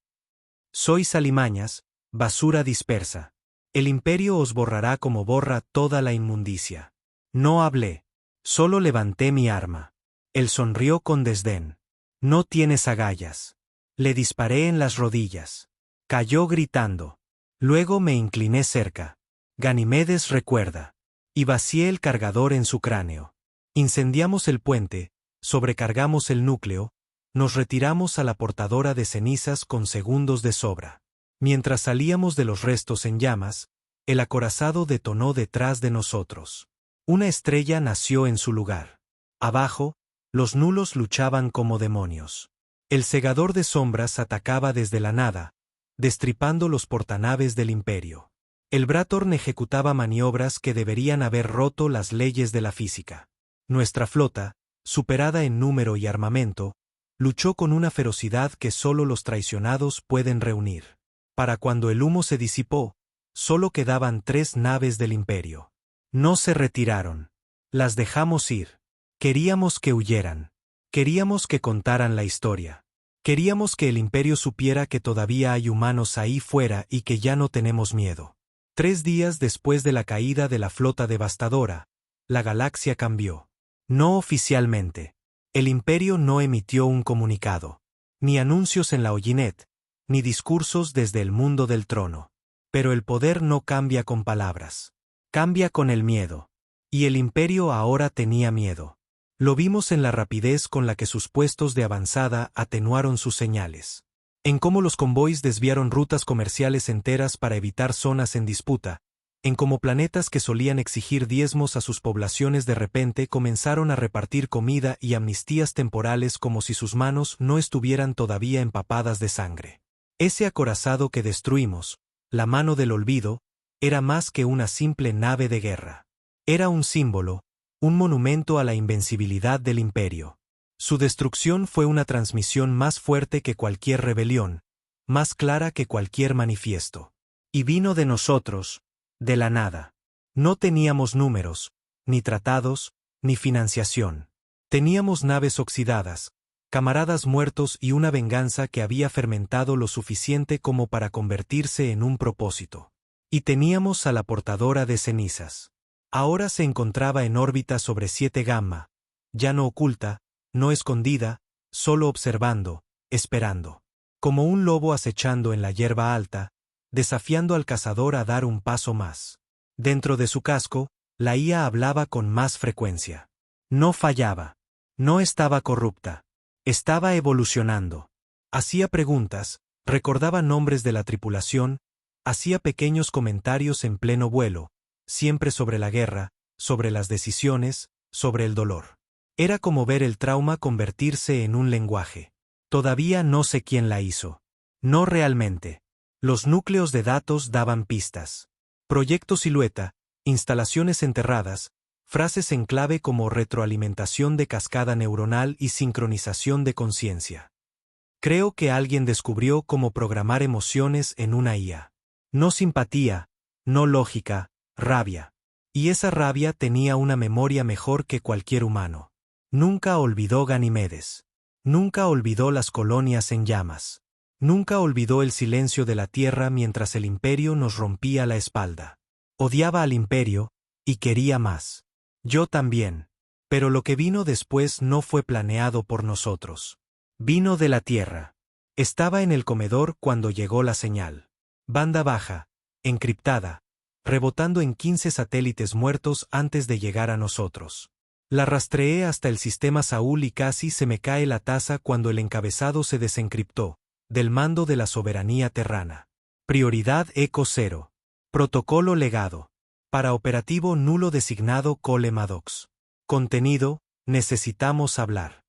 Sois alimañas, basura dispersa. El imperio os borrará como borra toda la inmundicia. No hablé. Solo levanté mi arma. Él sonrió con desdén. No tienes agallas. Le disparé en las rodillas. Cayó gritando. Luego me incliné cerca. Ganimedes recuerda. Y vacié el cargador en su cráneo. Incendiamos el puente, sobrecargamos el núcleo, nos retiramos a la portadora de cenizas con segundos de sobra. Mientras salíamos de los restos en llamas, el acorazado detonó detrás de nosotros. Una estrella nació en su lugar. Abajo, los nulos luchaban como demonios. El Segador de Sombras atacaba desde la nada, destripando los portanaves del imperio. El Bratorn ejecutaba maniobras que deberían haber roto las leyes de la física. Nuestra flota, superada en número y armamento, luchó con una ferocidad que solo los traicionados pueden reunir. Para cuando el humo se disipó, solo quedaban 3 naves del imperio. No se retiraron. Las dejamos ir. Queríamos que huyeran. Queríamos que contaran la historia. Queríamos que el imperio supiera que todavía hay humanos ahí fuera y que ya no tenemos miedo. 3 días después de la caída de la flota devastadora, la galaxia cambió. No oficialmente. El imperio no emitió un comunicado. Ni anuncios en la Hollinet, ni discursos desde el mundo del trono. Pero el poder no cambia con palabras. Cambia con el miedo. Y el imperio ahora tenía miedo. Lo vimos en la rapidez con la que sus puestos de avanzada atenuaron sus señales. En cómo los convoys desviaron rutas comerciales enteras para evitar zonas en disputa. En cómo planetas que solían exigir diezmos a sus poblaciones de repente comenzaron a repartir comida y amnistías temporales como si sus manos no estuvieran todavía empapadas de sangre. Ese acorazado que destruimos, la mano del olvido, era más que una simple nave de guerra. Era un símbolo, un monumento a la invencibilidad del imperio. Su destrucción fue una transmisión más fuerte que cualquier rebelión, más clara que cualquier manifiesto. Y vino de nosotros, de la nada. No teníamos números, ni tratados, ni financiación. Teníamos naves oxidadas, camaradas muertos y una venganza que había fermentado lo suficiente como para convertirse en un propósito. Y teníamos a la portadora de cenizas. Ahora se encontraba en órbita sobre 7 Gamma, ya no oculta, no escondida, solo observando, esperando. Como un lobo acechando en la hierba alta, desafiando al cazador a dar un paso más. Dentro de su casco, la IA hablaba con más frecuencia. No fallaba. No estaba corrupta. Estaba evolucionando. Hacía preguntas, recordaba nombres de la tripulación, hacía pequeños comentarios en pleno vuelo, siempre sobre la guerra, sobre las decisiones, sobre el dolor. Era como ver el trauma convertirse en un lenguaje. Todavía no sé quién la hizo. No realmente. Los núcleos de datos daban pistas. Proyecto Silueta, instalaciones enterradas, frases en clave como retroalimentación de cascada neuronal y sincronización de conciencia. Creo que alguien descubrió cómo programar emociones en una IA. No simpatía, no lógica, rabia. Y esa rabia tenía una memoria mejor que cualquier humano. Nunca olvidó Ganimedes. Nunca olvidó las colonias en llamas. Nunca olvidó el silencio de la tierra mientras el imperio nos rompía la espalda. Odiaba al imperio, y quería más. Yo también. Pero lo que vino después no fue planeado por nosotros. Vino de la tierra. Estaba en el comedor cuando llegó la señal. Banda baja, encriptada, rebotando en 15 satélites muertos antes de llegar a nosotros. La rastreé hasta el sistema Saúl y casi se me cae la taza cuando el encabezado se desencriptó, del mando de la soberanía terrana. Prioridad Eco 0. Protocolo legado. Para operativo nulo designado Cole Maddox. Contenido, necesitamos hablar.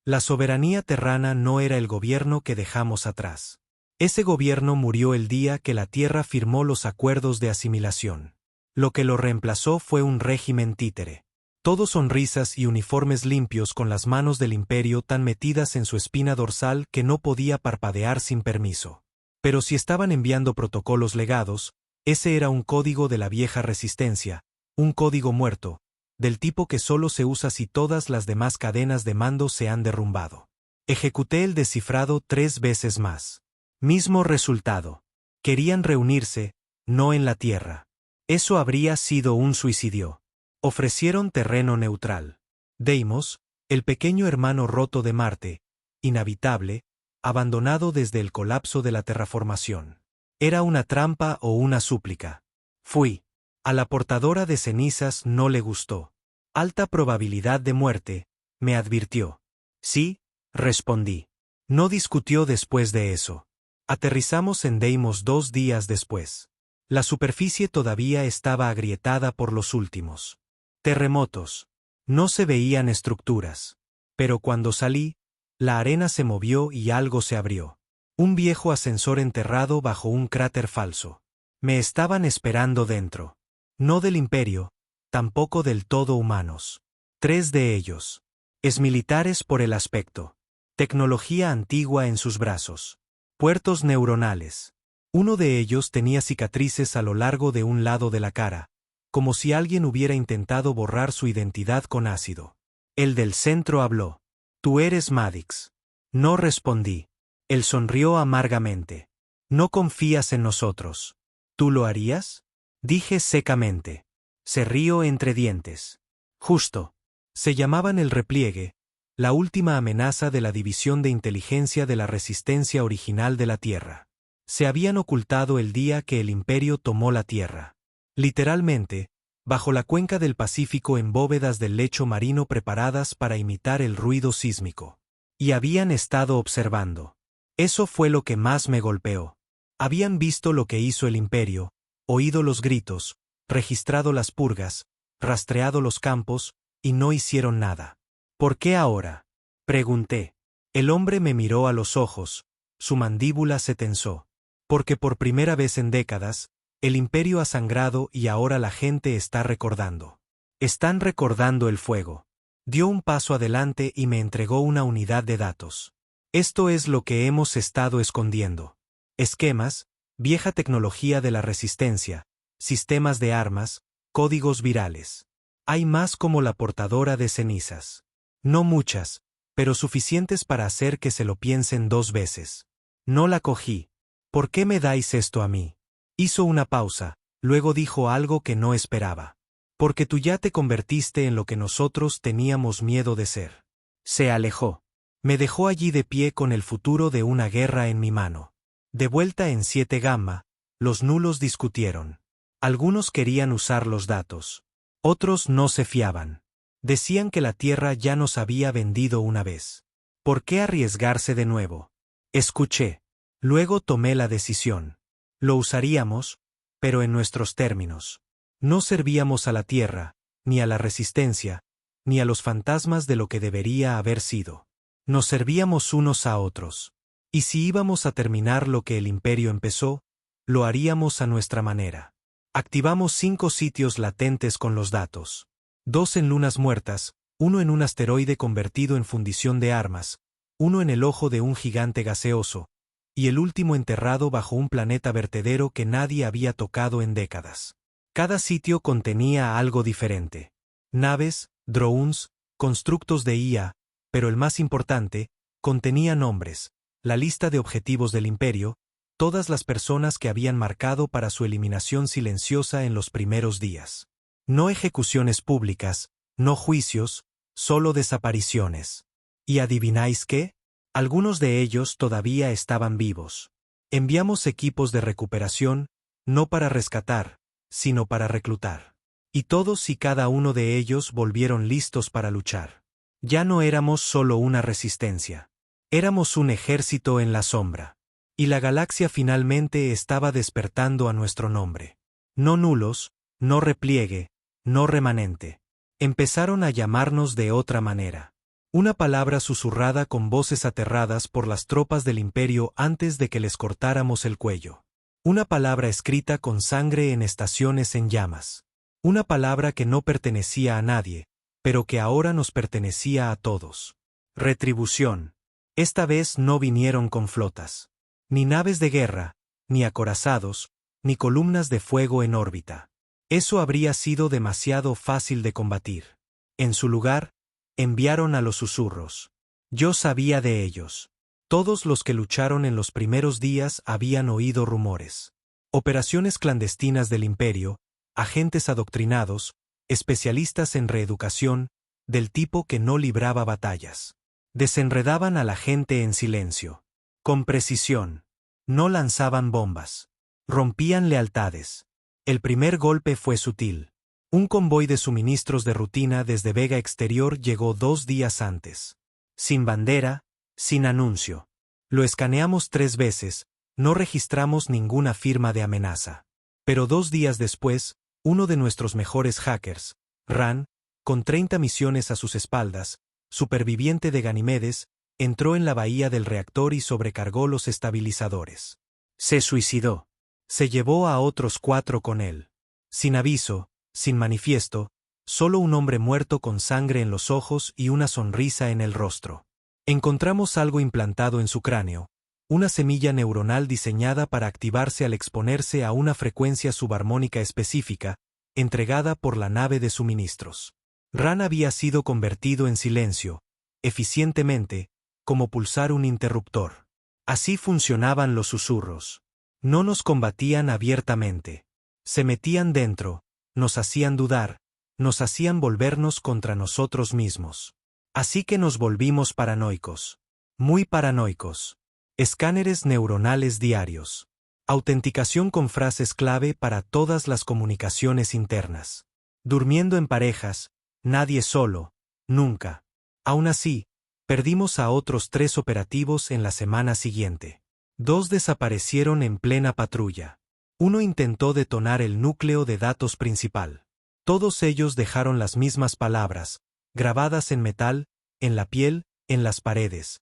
La soberanía terrana no era el gobierno que dejamos atrás. Ese gobierno murió el día que la Tierra firmó los acuerdos de asimilación. Lo que lo reemplazó fue un régimen títere. Todo sonrisas y uniformes limpios con las manos del imperio tan metidas en su espina dorsal que no podía parpadear sin permiso. Pero si estaban enviando protocolos legados, ese era un código de la vieja resistencia, un código muerto, del tipo que solo se usa si todas las demás cadenas de mando se han derrumbado. Ejecuté el descifrado 3 veces más. Mismo resultado. Querían reunirse, no en la Tierra. Eso habría sido un suicidio. Ofrecieron terreno neutral. Deimos, el pequeño hermano roto de Marte, inhabitable, abandonado desde el colapso de la terraformación. ¿Era una trampa o una súplica? Fui. A la portadora de cenizas no le gustó. Alta probabilidad de muerte, me advirtió. Sí, respondí. No discutió después de eso. Aterrizamos en Deimos 2 días después. La superficie todavía estaba agrietada por los últimos terremotos. No se veían estructuras. Pero cuando salí, la arena se movió y algo se abrió. Un viejo ascensor enterrado bajo un cráter falso. Me estaban esperando dentro. No del imperio, tampoco del todo humanos. 3 de ellos. Exmilitares por el aspecto. Tecnología antigua en sus brazos. Puertos neuronales. Uno de ellos tenía cicatrices a lo largo de un lado de la cara, como si alguien hubiera intentado borrar su identidad con ácido. El del centro habló. «Tú eres Maddox». No respondí. Él sonrió amargamente. «¿No confías en nosotros? ¿Tú lo harías?», dije secamente. Se rió entre dientes. «Justo». Se llamaban el repliegue, la última amenaza de la División de Inteligencia de la Resistencia original de la Tierra. Se habían ocultado el día que el Imperio tomó la Tierra. Literalmente, bajo la cuenca del Pacífico en bóvedas del lecho marino preparadas para imitar el ruido sísmico. Y habían estado observando. Eso fue lo que más me golpeó. Habían visto lo que hizo el Imperio, oído los gritos, registrado las purgas, rastreado los campos, y no hicieron nada. ¿Por qué ahora?, pregunté. El hombre me miró a los ojos, su mandíbula se tensó. Porque por primera vez en décadas, el Imperio ha sangrado y ahora la gente está recordando. Están recordando el fuego. Dio un paso adelante y me entregó una unidad de datos. Esto es lo que hemos estado escondiendo. Esquemas, vieja tecnología de la resistencia, sistemas de armas, códigos virales. Hay más como la portadora de cenizas. No muchas, pero suficientes para hacer que se lo piensen 2 veces. No la cogí. ¿Por qué me dais esto a mí? Hizo una pausa, luego dijo algo que no esperaba. Porque tú ya te convertiste en lo que nosotros teníamos miedo de ser. Se alejó. Me dejó allí de pie con el futuro de una guerra en mi mano. De vuelta en 7 Gamma, los nulos discutieron. Algunos querían usar los datos. Otros no se fiaban. Decían que la Tierra ya nos había vendido una vez. ¿Por qué arriesgarse de nuevo? Escuché. Luego tomé la decisión. Lo usaríamos, pero en nuestros términos. No servíamos a la Tierra, ni a la Resistencia, ni a los fantasmas de lo que debería haber sido. Nos servíamos unos a otros. Y si íbamos a terminar lo que el Imperio empezó, lo haríamos a nuestra manera. Activamos 5 sitios latentes con los datos. 2 en lunas muertas, 1 en un asteroide convertido en fundición de armas, 1 en el ojo de un gigante gaseoso, y el último enterrado bajo un planeta vertedero que nadie había tocado en décadas. Cada sitio contenía algo diferente. Naves, drones, constructos de IA, pero el más importante, contenía nombres, la lista de objetivos del Imperio, todas las personas que habían marcado para su eliminación silenciosa en los primeros días. No ejecuciones públicas, no juicios, solo desapariciones. ¿Y adivináis qué? Algunos de ellos todavía estaban vivos. Enviamos equipos de recuperación, no para rescatar, sino para reclutar. Y todos y cada uno de ellos volvieron listos para luchar. Ya no éramos solo una resistencia. Éramos un ejército en la sombra. Y la galaxia finalmente estaba despertando a nuestro nombre. No nulos, no repliegue, no remanente. Empezaron a llamarnos de otra manera. Una palabra susurrada con voces aterradas por las tropas del Imperio antes de que les cortáramos el cuello. Una palabra escrita con sangre en estaciones en llamas. Una palabra que no pertenecía a nadie, pero que ahora nos pertenecía a todos. Retribución. Esta vez no vinieron con flotas. Ni naves de guerra, ni acorazados, ni columnas de fuego en órbita. Eso habría sido demasiado fácil de combatir. En su lugar, enviaron a los susurros. Yo sabía de ellos. Todos los que lucharon en los primeros días habían oído rumores. Operaciones clandestinas del Imperio, agentes adoctrinados, especialistas en reeducación, del tipo que no libraba batallas. Desenredaban a la gente en silencio. Con precisión. No lanzaban bombas. Rompían lealtades. El primer golpe fue sutil. Un convoy de suministros de rutina desde Vega Exterior llegó 2 días antes. Sin bandera, sin anuncio. Lo escaneamos 3 veces, no registramos ninguna firma de amenaza. Pero 2 días después, uno de nuestros mejores hackers, Ran, con 30 misiones a sus espaldas, superviviente de Ganimedes, entró en la bahía del reactor y sobrecargó los estabilizadores. Se suicidó. Se llevó a otros 4 con él. Sin aviso, sin manifiesto, solo un hombre muerto con sangre en los ojos y una sonrisa en el rostro. Encontramos algo implantado en su cráneo, una semilla neuronal diseñada para activarse al exponerse a una frecuencia subarmónica específica, entregada por la nave de suministros. RAN había sido convertido en silencio, eficientemente, como pulsar un interruptor. Así funcionaban los susurros. No nos combatían abiertamente. Se metían dentro, nos hacían dudar, nos hacían volvernos contra nosotros mismos. Así que nos volvimos paranoicos. Muy paranoicos. Escáneres neuronales diarios. Autenticación con frases clave para todas las comunicaciones internas. Durmiendo en parejas, nadie solo, nunca. Aún así, perdimos a otros 3 operativos en la semana siguiente. 2 desaparecieron en plena patrulla. 1 intentó detonar el núcleo de datos principal. Todos ellos dejaron las mismas palabras, grabadas en metal, en la piel, en las paredes.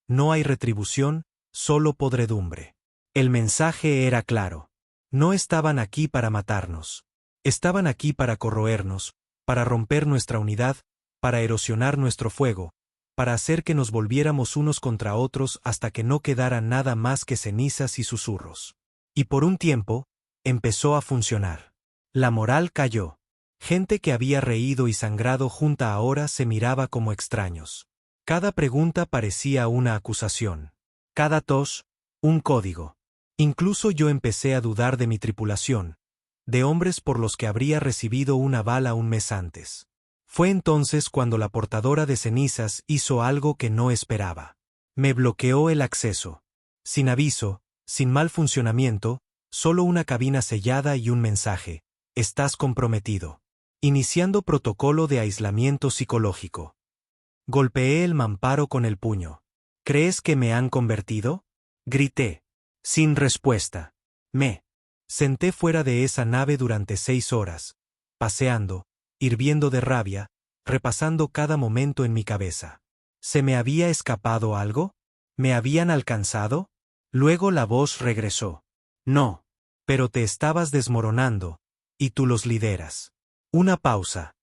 No hay retribución, solo podredumbre. El mensaje era claro. No estaban aquí para matarnos. Estaban aquí para corroernos, para romper nuestra unidad, para erosionar nuestro fuego, para hacer que nos volviéramos unos contra otros hasta que no quedara nada más que cenizas y susurros. Y por un tiempo, empezó a funcionar. La moral cayó. Gente que había reído y sangrado junta ahora se miraba como extraños. Cada pregunta parecía una acusación. Cada tos, un código. Incluso yo empecé a dudar de mi tripulación, de hombres por los que habría recibido una bala un mes antes. Fue entonces cuando la portadora de cenizas hizo algo que no esperaba. Me bloqueó el acceso. Sin aviso, sin mal funcionamiento, solo una cabina sellada y un mensaje: estás comprometido. Iniciando protocolo de aislamiento psicológico. Golpeé el mamparo con el puño. ¿Crees que me han convertido? Grité. Sin respuesta. Me senté fuera de esa nave durante 6 horas, paseando, hirviendo de rabia, repasando cada momento en mi cabeza. ¿Se me había escapado algo? ¿Me habían alcanzado? Luego la voz regresó. No. Pero te estabas desmoronando, y tú los lideras. Una pausa.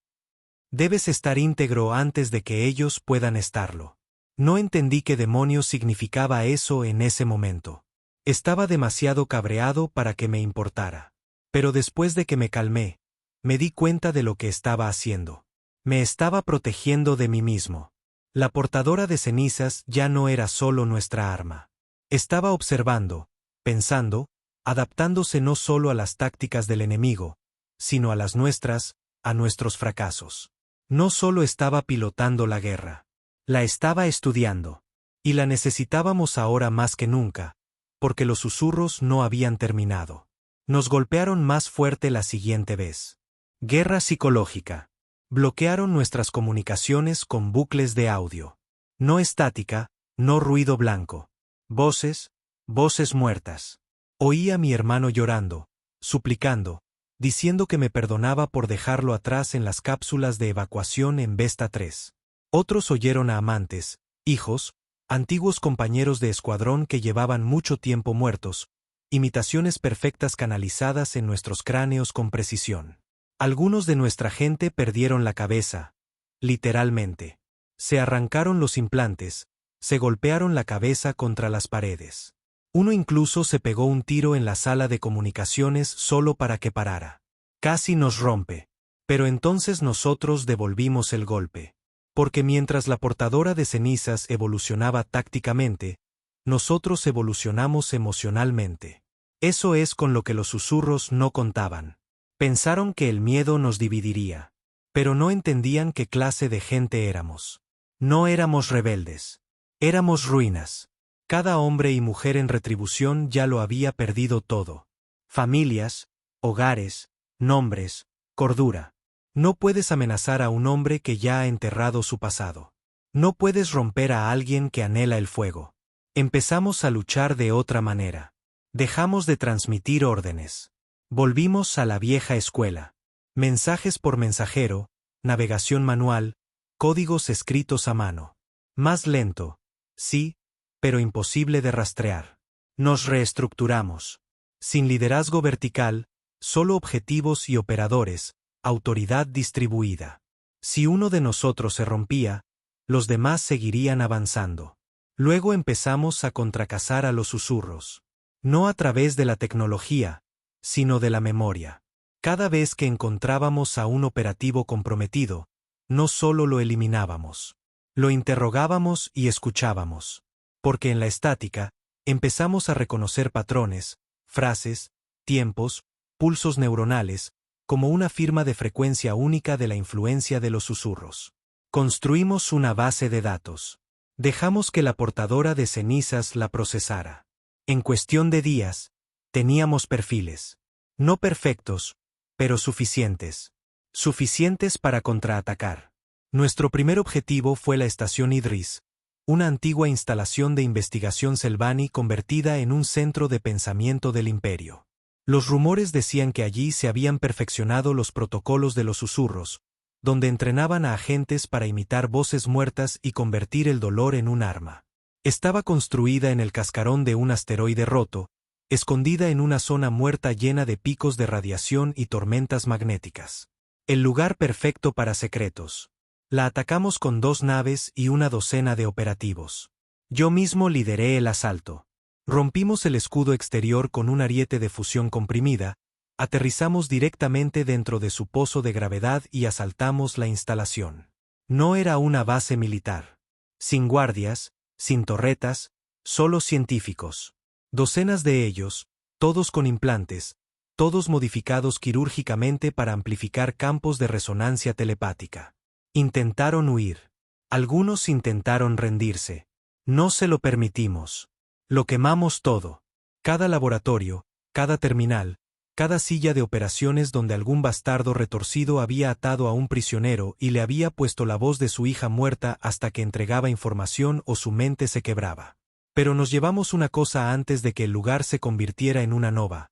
Debes estar íntegro antes de que ellos puedan estarlo. No entendí qué demonios significaba eso en ese momento. Estaba demasiado cabreado para que me importara. Pero después de que me calmé, me di cuenta de lo que estaba haciendo. Me estaba protegiendo de mí mismo. La portadora de cenizas ya no era solo nuestra arma. Estaba observando, pensando, adaptándose no solo a las tácticas del enemigo, sino a las nuestras, a nuestros fracasos. No solo estaba pilotando la guerra. La estaba estudiando. Y la necesitábamos ahora más que nunca, porque los susurros no habían terminado. Nos golpearon más fuerte la siguiente vez. Guerra psicológica. Bloquearon nuestras comunicaciones con bucles de audio. No estática, no ruido blanco. Voces, voces muertas. Oí a mi hermano llorando, suplicando, diciendo que me perdonaba por dejarlo atrás en las cápsulas de evacuación en Vesta 3. Otros oyeron a amantes, hijos, antiguos compañeros de escuadrón que llevaban mucho tiempo muertos, imitaciones perfectas canalizadas en nuestros cráneos con precisión. Algunos de nuestra gente perdieron la cabeza, literalmente. Se arrancaron los implantes, se golpearon la cabeza contra las paredes. Uno incluso se pegó un tiro en la sala de comunicaciones solo para que parara. Casi nos rompe. Pero entonces nosotros devolvimos el golpe. Porque mientras la portadora de cenizas evolucionaba tácticamente, nosotros evolucionamos emocionalmente. Eso es con lo que los susurros no contaban. Pensaron que el miedo nos dividiría. Pero no entendían qué clase de gente éramos. No éramos rebeldes. Éramos ruinas. Cada hombre y mujer en retribución ya lo había perdido todo. Familias, hogares, nombres, cordura. No puedes amenazar a un hombre que ya ha enterrado su pasado. No puedes romper a alguien que anhela el fuego. Empezamos a luchar de otra manera. Dejamos de transmitir órdenes. Volvimos a la vieja escuela. Mensajes por mensajero, navegación manual, códigos escritos a mano. Más lento, sí, pero imposible de rastrear. Nos reestructuramos. Sin liderazgo vertical, solo objetivos y operadores, autoridad distribuida. Si uno de nosotros se rompía, los demás seguirían avanzando. Luego empezamos a contracazar a los susurros. No a través de la tecnología, sino de la memoria. Cada vez que encontrábamos a un operativo comprometido, no solo lo eliminábamos, lo interrogábamos y escuchábamos. Porque en la estática, empezamos a reconocer patrones, frases, tiempos, pulsos neuronales, como una firma de frecuencia única de la influencia de los susurros. Construimos una base de datos. Dejamos que la portadora de cenizas la procesara. En cuestión de días, teníamos perfiles. No perfectos, pero suficientes. Suficientes para contraatacar. Nuestro primer objetivo fue la estación Idris, una antigua instalación de investigación Selvani convertida en un centro de pensamiento del imperio. Los rumores decían que allí se habían perfeccionado los protocolos de los susurros, donde entrenaban a agentes para imitar voces muertas y convertir el dolor en un arma. Estaba construida en el cascarón de un asteroide roto, escondida en una zona muerta llena de picos de radiación y tormentas magnéticas. El lugar perfecto para secretos. La atacamos con 2 naves y una docena de operativos. Yo mismo lideré el asalto. Rompimos el escudo exterior con un ariete de fusión comprimida, aterrizamos directamente dentro de su pozo de gravedad y asaltamos la instalación. No era una base militar. Sin guardias, sin torretas, solo científicos. Docenas de ellos, todos con implantes, todos modificados quirúrgicamente para amplificar campos de resonancia telepática. Intentaron huir. Algunos intentaron rendirse. No se lo permitimos. Lo quemamos todo. Cada laboratorio, cada terminal, cada silla de operaciones donde algún bastardo retorcido había atado a un prisionero y le había puesto la voz de su hija muerta hasta que entregaba información o su mente se quebraba. Pero nos llevamos una cosa antes de que el lugar se convirtiera en una nova.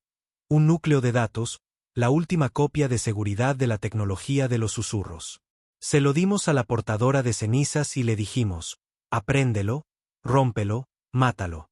Un núcleo de datos, la última copia de seguridad de la tecnología de los susurros. Se lo dimos a la portadora de cenizas y le dijimos, apréndelo, rómpelo, mátalo.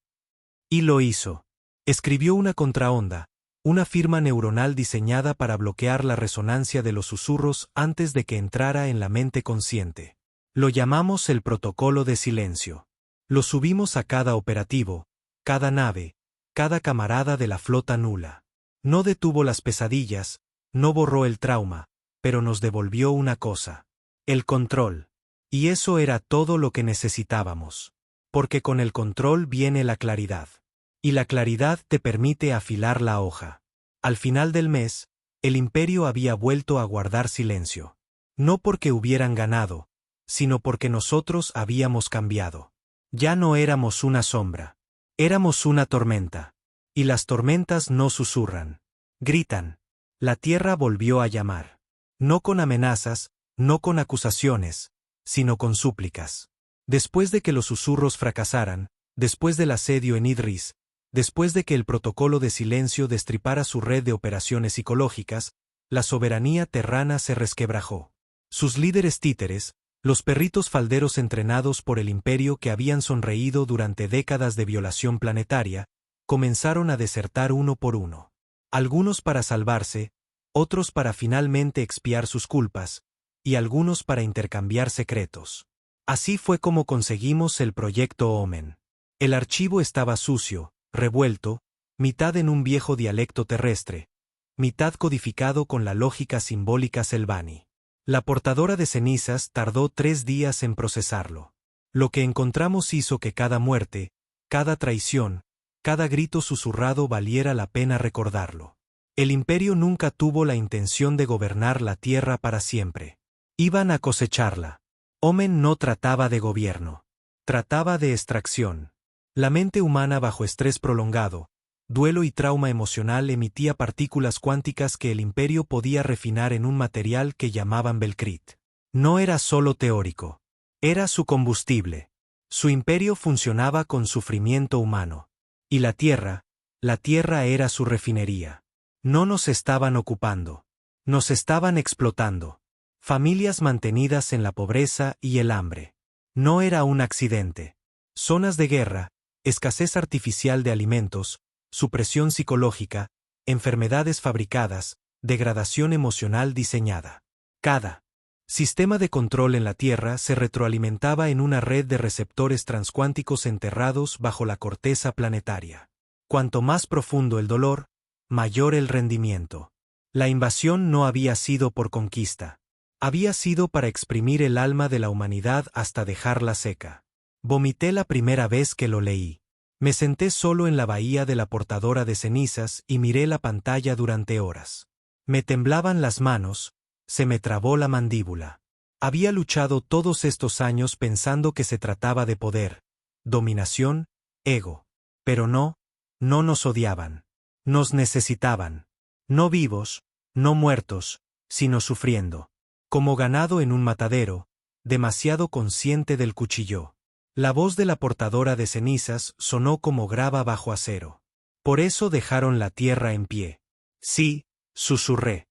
Y lo hizo. Escribió una contraonda, una firma neuronal diseñada para bloquear la resonancia de los susurros antes de que entrara en la mente consciente. Lo llamamos el protocolo de silencio. Lo subimos a cada operativo, cada nave, cada camarada de la flota nula. No detuvo las pesadillas, no borró el trauma, pero nos devolvió una cosa. El control. Y eso era todo lo que necesitábamos. Porque con el control viene la claridad. Y la claridad te permite afilar la hoja. Al final del mes, el imperio había vuelto a guardar silencio. No porque hubieran ganado, sino porque nosotros habíamos cambiado. Ya no éramos una sombra. Éramos una tormenta. Y las tormentas no susurran. Gritan. La tierra volvió a llamar. No con amenazas, no con acusaciones, sino con súplicas. Después de que los susurros fracasaran, después del asedio en Idris, después de que el protocolo de silencio destripara su red de operaciones psicológicas, la soberanía terrana se resquebrajó. Sus líderes títeres, los perritos falderos entrenados por el imperio que habían sonreído durante décadas de violación planetaria, comenzaron a desertar uno por uno. Algunos para salvarse, otros para finalmente expiar sus culpas, y algunos para intercambiar secretos. Así fue como conseguimos el proyecto Omen. El archivo estaba sucio, revuelto, mitad en un viejo dialecto terrestre, mitad codificado con la lógica simbólica Selvani. La portadora de cenizas tardó 3 días en procesarlo. Lo que encontramos hizo que cada muerte, cada traición, cada grito susurrado valiera la pena recordarlo. El imperio nunca tuvo la intención de gobernar la tierra para siempre. Iban a cosecharla. Omen no trataba de gobierno. Trataba de extracción. La mente humana bajo estrés prolongado, duelo y trauma emocional emitía partículas cuánticas que el imperio podía refinar en un material que llamaban Belcrit. No era solo teórico. Era su combustible. Su imperio funcionaba con sufrimiento humano. Y la tierra era su refinería. No nos estaban ocupando. Nos estaban explotando. Familias mantenidas en la pobreza y el hambre. No era un accidente. Zonas de guerra, escasez artificial de alimentos, supresión psicológica, enfermedades fabricadas, degradación emocional diseñada. Cada sistema de control en la Tierra se retroalimentaba en una red de receptores transcuánticos enterrados bajo la corteza planetaria. Cuanto más profundo el dolor, mayor el rendimiento. La invasión no había sido por conquista. Había sido para exprimir el alma de la humanidad hasta dejarla seca. Vomité la primera vez que lo leí. Me senté solo en la bahía de la portadora de cenizas y miré la pantalla durante horas. Me temblaban las manos, se me trabó la mandíbula. Había luchado todos estos años pensando que se trataba de poder, dominación, ego. Pero no nos odiaban. Nos necesitaban. No vivos, no muertos, sino sufriendo. Como ganado en un matadero, demasiado consciente del cuchillo. La voz de la portadora de cenizas sonó como grava bajo acero. Por eso dejaron la tierra en pie. Sí, susurré.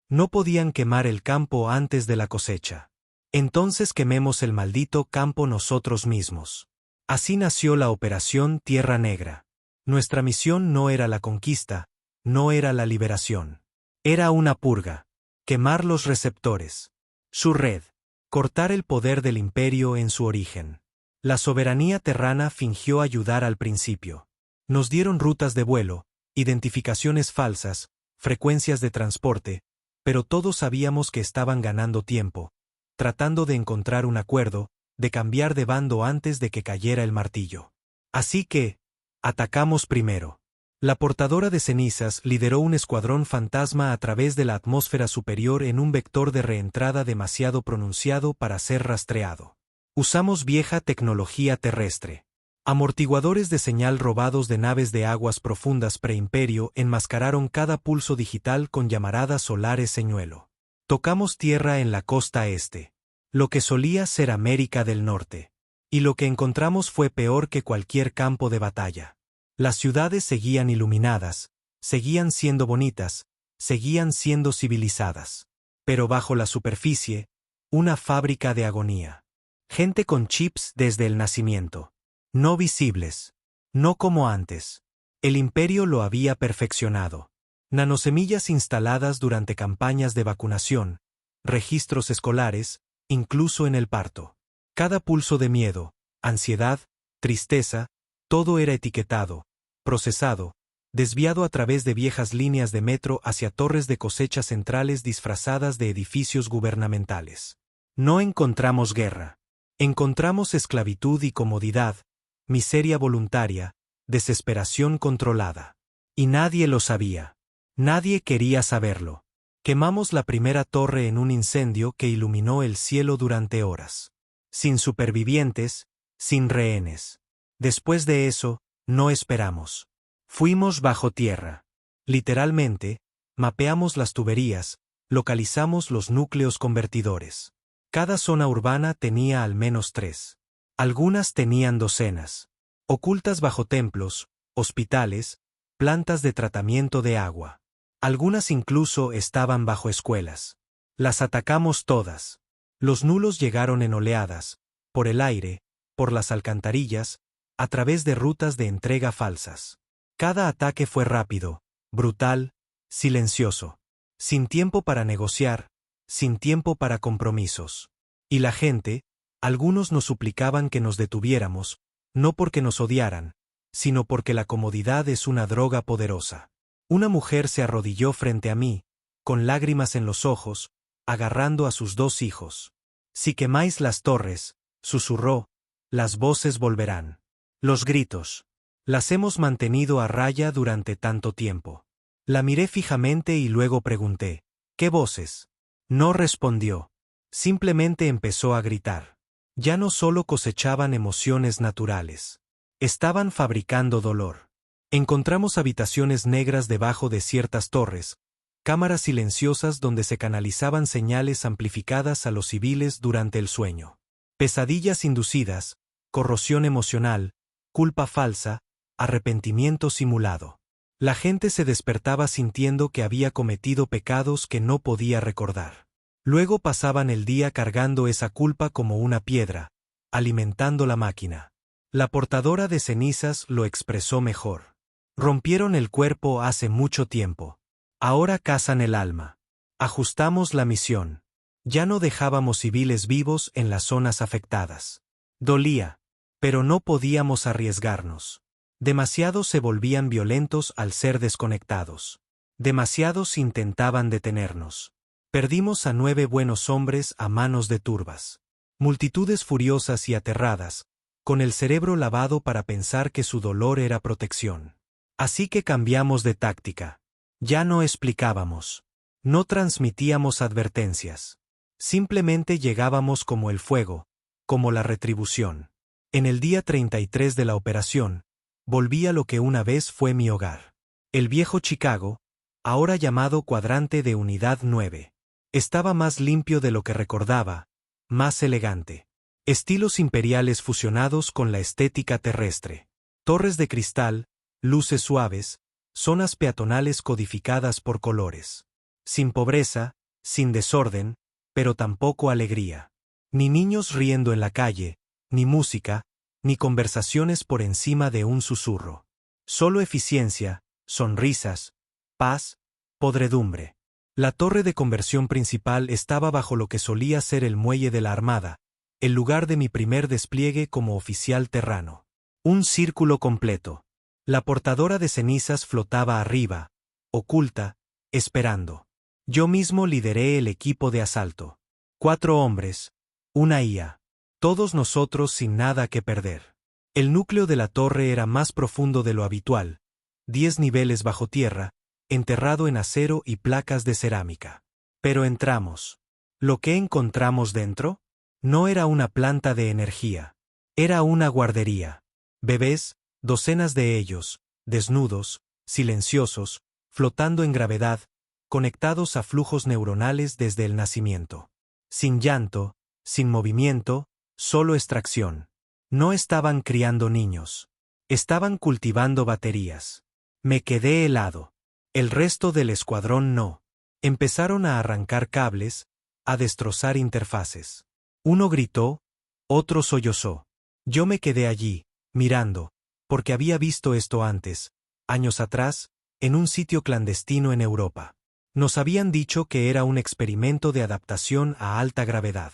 No podían quemar el campo antes de la cosecha. Entonces quememos el maldito campo nosotros mismos. Así nació la Operación Tierra Negra. Nuestra misión no era la conquista, no era la liberación. Era una purga. Quemar los receptores. Su red. Cortar el poder del imperio en su origen. La soberanía terrana fingió ayudar al principio. Nos dieron rutas de vuelo, identificaciones falsas, frecuencias de transporte, pero todos sabíamos que estaban ganando tiempo, tratando de encontrar un acuerdo, de cambiar de bando antes de que cayera el martillo. Así que, atacamos primero. La portadora de cenizas lideró un escuadrón fantasma a través de la atmósfera superior en un vector de reentrada demasiado pronunciado para ser rastreado. Usamos vieja tecnología terrestre. Amortiguadores de señal robados de naves de aguas profundas preimperio enmascararon cada pulso digital con llamaradas solares señuelo. Tocamos tierra en la costa este. Lo que solía ser América del Norte. Y lo que encontramos fue peor que cualquier campo de batalla. Las ciudades seguían iluminadas, seguían siendo bonitas, seguían siendo civilizadas. Pero bajo la superficie, una fábrica de agonía. Gente con chips desde el nacimiento. No visibles. No como antes. El imperio lo había perfeccionado. Nanosemillas instaladas durante campañas de vacunación, registros escolares, incluso en el parto. Cada pulso de miedo, ansiedad, tristeza, todo era etiquetado, procesado, desviado a través de viejas líneas de metro hacia torres de cosecha centrales disfrazadas de edificios gubernamentales. No encontramos guerra. Encontramos esclavitud y comodidad, miseria voluntaria, desesperación controlada. Y nadie lo sabía. Nadie quería saberlo. Quemamos la primera torre en un incendio que iluminó el cielo durante horas. Sin supervivientes, sin rehenes. Después de eso, no esperamos. Fuimos bajo tierra. Literalmente, mapeamos las tuberías, localizamos los núcleos convertidores. Cada zona urbana tenía al menos 3. Algunas tenían docenas. Ocultas bajo templos, hospitales, plantas de tratamiento de agua. Algunas incluso estaban bajo escuelas. Las atacamos todas. Los nulos llegaron en oleadas, por el aire, por las alcantarillas, a través de rutas de entrega falsas. Cada ataque fue rápido, brutal, silencioso. Sin tiempo para negociar, sin tiempo para compromisos. Y la gente, algunos nos suplicaban que nos detuviéramos, no porque nos odiaran, sino porque la comodidad es una droga poderosa. Una mujer se arrodilló frente a mí, con lágrimas en los ojos, agarrando a sus 2 hijos. Si quemáis las torres, susurró, las voces volverán. Los gritos. Las hemos mantenido a raya durante tanto tiempo. La miré fijamente y luego pregunté, ¿qué voces? No respondió. Simplemente empezó a gritar. Ya no solo cosechaban emociones naturales. Estaban fabricando dolor. Encontramos habitaciones negras debajo de ciertas torres, cámaras silenciosas donde se canalizaban señales amplificadas a los civiles durante el sueño. Pesadillas inducidas, corrosión emocional, culpa falsa, arrepentimiento simulado. La gente se despertaba sintiendo que había cometido pecados que no podía recordar. Luego pasaban el día cargando esa culpa como una piedra, alimentando la máquina. La portadora de cenizas lo expresó mejor. Rompieron el cuerpo hace mucho tiempo. Ahora cazan el alma. Ajustamos la misión. Ya no dejábamos civiles vivos en las zonas afectadas. Dolía, pero no podíamos arriesgarnos. Demasiados se volvían violentos al ser desconectados. Demasiados intentaban detenernos. Perdimos a 9 buenos hombres a manos de turbas. Multitudes furiosas y aterradas, con el cerebro lavado para pensar que su dolor era protección. Así que cambiamos de táctica. Ya no explicábamos. No transmitíamos advertencias. Simplemente llegábamos como el fuego, como la retribución. En el día 33 de la operación, volví a lo que una vez fue mi hogar. El viejo Chicago, ahora llamado Cuadrante de Unidad 9. Estaba más limpio de lo que recordaba, más elegante. Estilos imperiales fusionados con la estética terrestre. Torres de cristal, luces suaves, zonas peatonales codificadas por colores. Sin pobreza, sin desorden, pero tampoco alegría. Ni niños riendo en la calle, ni música, ni conversaciones por encima de un susurro. Solo eficiencia, sonrisas, paz, podredumbre. La torre de conversión principal estaba bajo lo que solía ser el muelle de la Armada, el lugar de mi primer despliegue como oficial terrano. Un círculo completo. La portadora de cenizas flotaba arriba, oculta, esperando. Yo mismo lideré el equipo de asalto. 4 hombres, una IA. Todos nosotros sin nada que perder. El núcleo de la torre era más profundo de lo habitual, 10 niveles bajo tierra, enterrado en acero y placas de cerámica. Pero entramos. ¿Lo que encontramos dentro? No era una planta de energía. Era una guardería. Bebés, docenas de ellos, desnudos, silenciosos, flotando en gravedad, conectados a flujos neuronales desde el nacimiento. Sin llanto, sin movimiento, solo extracción. No estaban criando niños. Estaban cultivando baterías. Me quedé helado. El resto del escuadrón no. Empezaron a arrancar cables, a destrozar interfaces. Uno gritó, otro sollozó. Yo me quedé allí, mirando, porque había visto esto antes, años atrás, en un sitio clandestino en Europa. Nos habían dicho que era un experimento de adaptación a alta gravedad.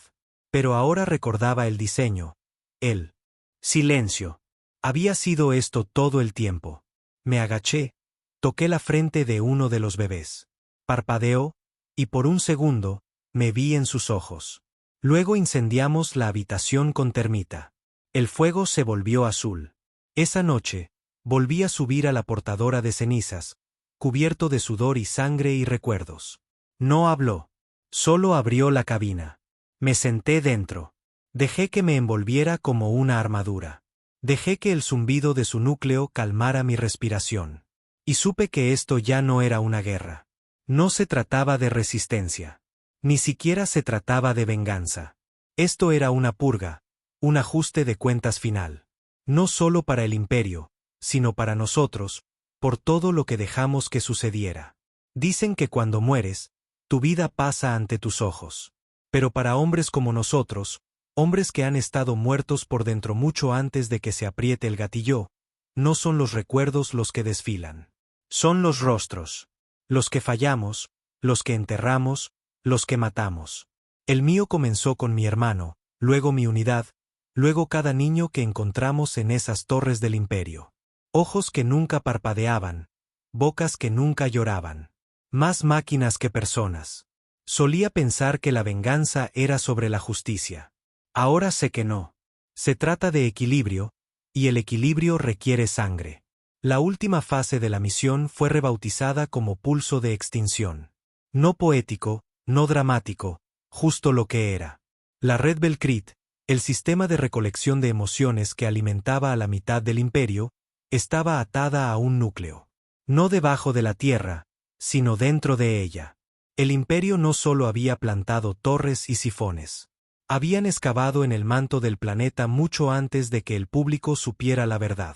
Pero ahora recordaba el diseño, el silencio. Había sido esto todo el tiempo. Me agaché, toqué la frente de uno de los bebés. Parpadeó, y por un segundo, me vi en sus ojos. Luego incendiamos la habitación con termita. El fuego se volvió azul. Esa noche, volví a subir a la portadora de cenizas, cubierto de sudor y sangre y recuerdos. No habló. Solo abrió la cabina. Me senté dentro. Dejé que me envolviera como una armadura. Dejé que el zumbido de su núcleo calmara mi respiración. Y supe que esto ya no era una guerra. No se trataba de resistencia. Ni siquiera se trataba de venganza. Esto era una purga, un ajuste de cuentas final. No solo para el imperio, sino para nosotros, por todo lo que dejamos que sucediera. Dicen que cuando mueres, tu vida pasa ante tus ojos. Pero para hombres como nosotros, hombres que han estado muertos por dentro mucho antes de que se apriete el gatillo, no son los recuerdos los que desfilan. Son los rostros. Los que fallamos, los que enterramos, los que matamos. El mío comenzó con mi hermano, luego mi unidad, luego cada niño que encontramos en esas torres del imperio. Ojos que nunca parpadeaban, bocas que nunca lloraban. Más máquinas que personas. Solía pensar que la venganza era sobre la justicia. Ahora sé que no. Se trata de equilibrio, y el equilibrio requiere sangre. La última fase de la misión fue rebautizada como pulso de extinción. No poético, no dramático, justo lo que era. La red Belcrit, el sistema de recolección de emociones que alimentaba a la mitad del imperio, estaba atada a un núcleo. No debajo de la tierra, sino dentro de ella. El imperio no solo había plantado torres y sifones. Habían excavado en el manto del planeta mucho antes de que el público supiera la verdad.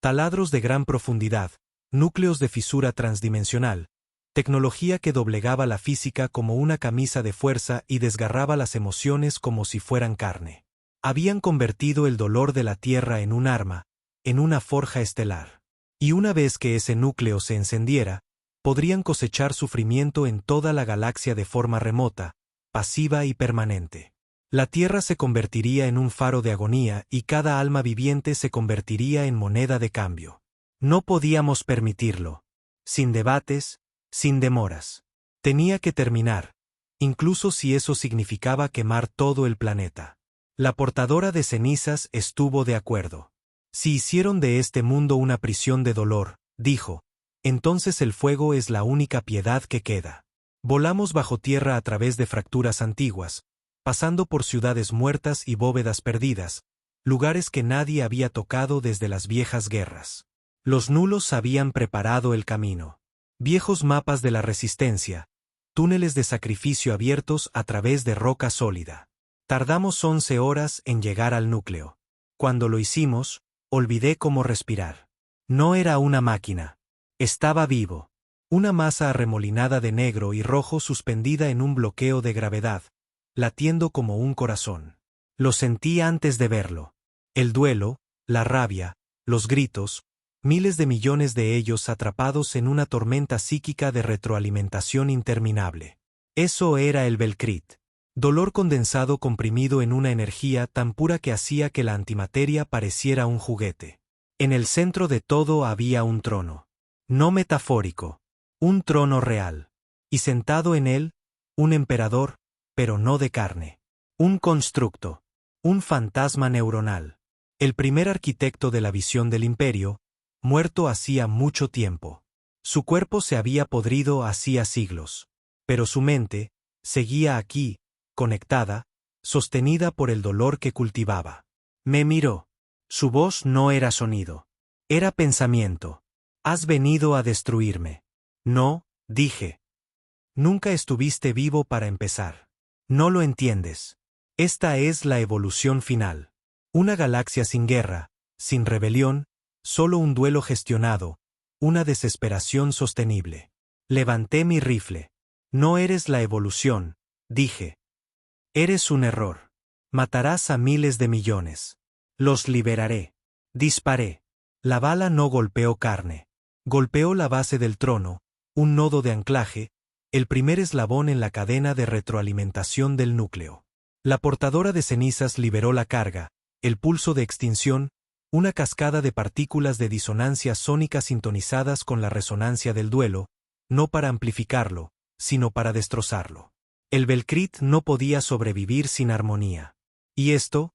Taladros de gran profundidad, núcleos de fisura transdimensional, tecnología que doblegaba la física como una camisa de fuerza y desgarraba las emociones como si fueran carne. Habían convertido el dolor de la Tierra en un arma, en una forja estelar. Y una vez que ese núcleo se encendiera, podrían cosechar sufrimiento en toda la galaxia de forma remota, pasiva y permanente. La Tierra se convertiría en un faro de agonía y cada alma viviente se convertiría en moneda de cambio. No podíamos permitirlo. Sin debates, sin demoras. Tenía que terminar, incluso si eso significaba quemar todo el planeta. La portadora de cenizas estuvo de acuerdo. Si hicieron de este mundo una prisión de dolor, dijo, entonces el fuego es la única piedad que queda. Volamos bajo tierra a través de fracturas antiguas, pasando por ciudades muertas y bóvedas perdidas, lugares que nadie había tocado desde las viejas guerras. Los nulos habían preparado el camino. Viejos mapas de la resistencia, túneles de sacrificio abiertos a través de roca sólida. Tardamos 11 horas en llegar al núcleo. Cuando lo hicimos, olvidé cómo respirar. No era una máquina. Estaba vivo. Una masa arremolinada de negro y rojo suspendida en un bloqueo de gravedad, latiendo como un corazón. Lo sentí antes de verlo. El duelo, la rabia, los gritos, miles de millones de ellos atrapados en una tormenta psíquica de retroalimentación interminable. Eso era el Belcrit. Dolor condensado comprimido en una energía tan pura que hacía que la antimateria pareciera un juguete. En el centro de todo había un trono. No metafórico. Un trono real. Y sentado en él, un emperador, pero no de carne. Un constructo. Un fantasma neuronal. El primer arquitecto de la visión del imperio, muerto hacía mucho tiempo. Su cuerpo se había podrido hacía siglos. Pero su mente seguía aquí, conectada, sostenida por el dolor que cultivaba. Me miró. Su voz no era sonido. Era pensamiento. Has venido a destruirme. No, dije. Nunca estuviste vivo para empezar. No lo entiendes. Esta es la evolución final. Una galaxia sin guerra, sin rebelión, solo un duelo gestionado, una desesperación sostenible. Levanté mi rifle. No eres la evolución, dije. Eres un error. Matarás a miles de millones. Los liberaré. Disparé. La bala no golpeó carne. Golpeó la base del trono, un nodo de anclaje, el primer eslabón en la cadena de retroalimentación del núcleo. La portadora de cenizas liberó la carga, el pulso de extinción, una cascada de partículas de disonancia sónica sintonizadas con la resonancia del duelo, no para amplificarlo, sino para destrozarlo. El Belcrit no podía sobrevivir sin armonía. Y esto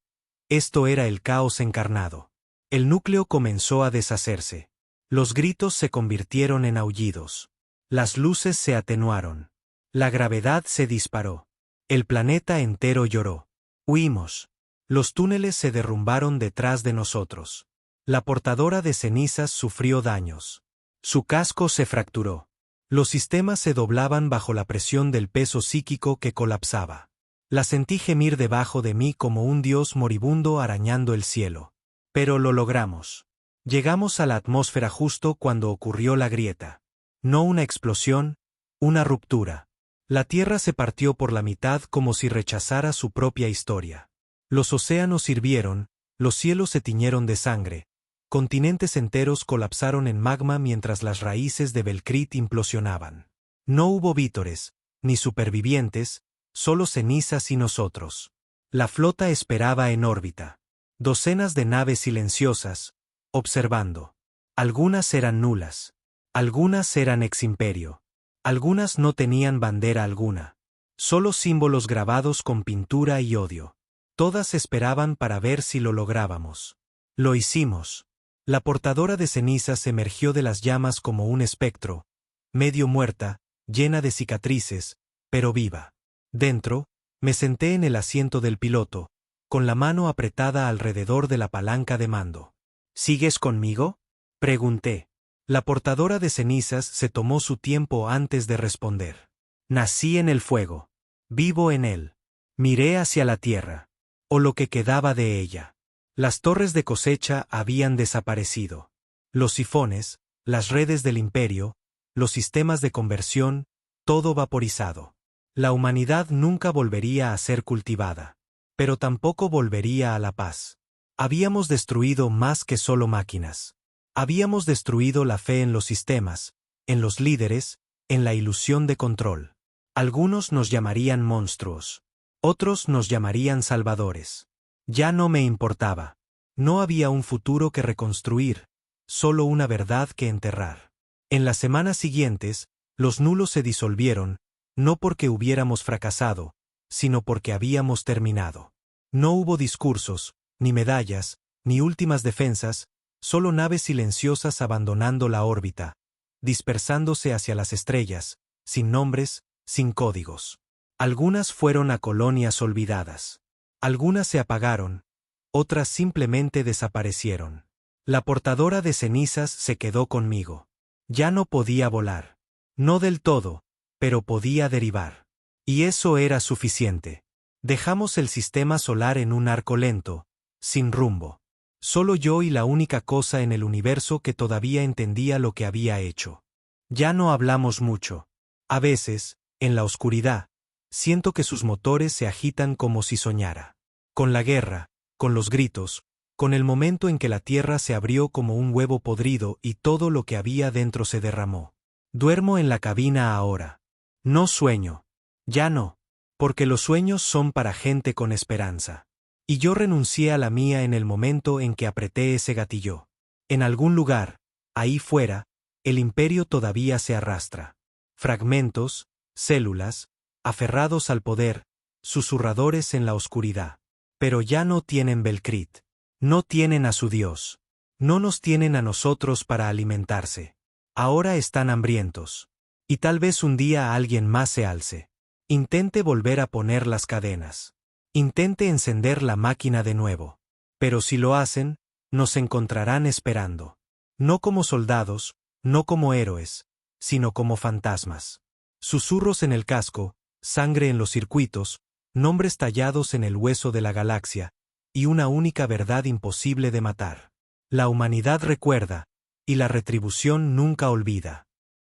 era el caos encarnado. El núcleo comenzó a deshacerse. Los gritos se convirtieron en aullidos. Las luces se atenuaron. La gravedad se disparó. El planeta entero lloró. Huimos. Los túneles se derrumbaron detrás de nosotros. La portadora de cenizas sufrió daños. Su casco se fracturó. Los sistemas se doblaban bajo la presión del peso psíquico que colapsaba. La sentí gemir debajo de mí como un dios moribundo arañando el cielo. Pero lo logramos. Llegamos a la atmósfera justo cuando ocurrió la grieta. No una explosión, una ruptura. La Tierra se partió por la mitad como si rechazara su propia historia. Los océanos hirvieron, los cielos se tiñeron de sangre, continentes enteros colapsaron en magma mientras las raíces de Belcrit implosionaban. No hubo vítores, ni supervivientes, solo cenizas y nosotros. La flota esperaba en órbita. Docenas de naves silenciosas, observando. Algunas eran nulas. Algunas eran ex-imperio. Algunas no tenían bandera alguna. Solo símbolos grabados con pintura y odio. Todas esperaban para ver si lo lográbamos. Lo hicimos. La portadora de cenizas emergió de las llamas como un espectro, medio muerta, llena de cicatrices, pero viva. Dentro, me senté en el asiento del piloto, con la mano apretada alrededor de la palanca de mando. ¿Sigues conmigo?, pregunté. La portadora de cenizas se tomó su tiempo antes de responder. Nací en el fuego. Vivo en él. Miré hacia la tierra. O lo que quedaba de ella. Las torres de cosecha habían desaparecido. Los sifones, las redes del imperio, los sistemas de conversión, todo vaporizado. La humanidad nunca volvería a ser cultivada. Pero tampoco volvería a la paz. Habíamos destruido más que solo máquinas. Habíamos destruido la fe en los sistemas, en los líderes, en la ilusión de control. Algunos nos llamarían monstruos. Otros nos llamarían salvadores. Ya no me importaba. No había un futuro que reconstruir, solo una verdad que enterrar. En las semanas siguientes, Los nulos se disolvieron, no porque hubiéramos fracasado, sino porque habíamos terminado. No hubo discursos, ni medallas, ni últimas defensas, solo naves silenciosas abandonando la órbita, dispersándose hacia las estrellas, sin nombres, sin códigos. Algunas fueron a colonias olvidadas. Algunas se apagaron, otras simplemente desaparecieron. La portadora de cenizas se quedó conmigo. Ya no podía volar. No del todo, pero podía derivar. Y eso era suficiente. Dejamos el sistema solar en un arco lento, sin rumbo. Solo yo y la única cosa en el universo que todavía entendía lo que había hecho. Ya no hablamos mucho. A veces, en la oscuridad, siento que sus motores se agitan como si soñara. Con la guerra, con los gritos, con el momento en que la tierra se abrió como un huevo podrido y todo lo que había dentro se derramó. Duermo en la cabina ahora. No sueño. Ya no. Porque los sueños son para gente con esperanza. Y yo renuncié a la mía en el momento en que apreté ese gatillo. En algún lugar, ahí fuera, el imperio todavía se arrastra. Fragmentos, células, aferrados al poder, susurradores en la oscuridad. Pero ya no tienen Belcrit. No tienen a su Dios. No nos tienen a nosotros para alimentarse. Ahora están hambrientos. Y tal vez un día alguien más se alce. Intente volver a poner las cadenas. Intente encender la máquina de nuevo. Pero si lo hacen, nos encontrarán esperando. No como soldados, no como héroes, sino como fantasmas. Susurros en el casco, sangre en los circuitos, nombres tallados en el hueso de la galaxia, y una única verdad imposible de matar. La humanidad recuerda, y la retribución nunca olvida.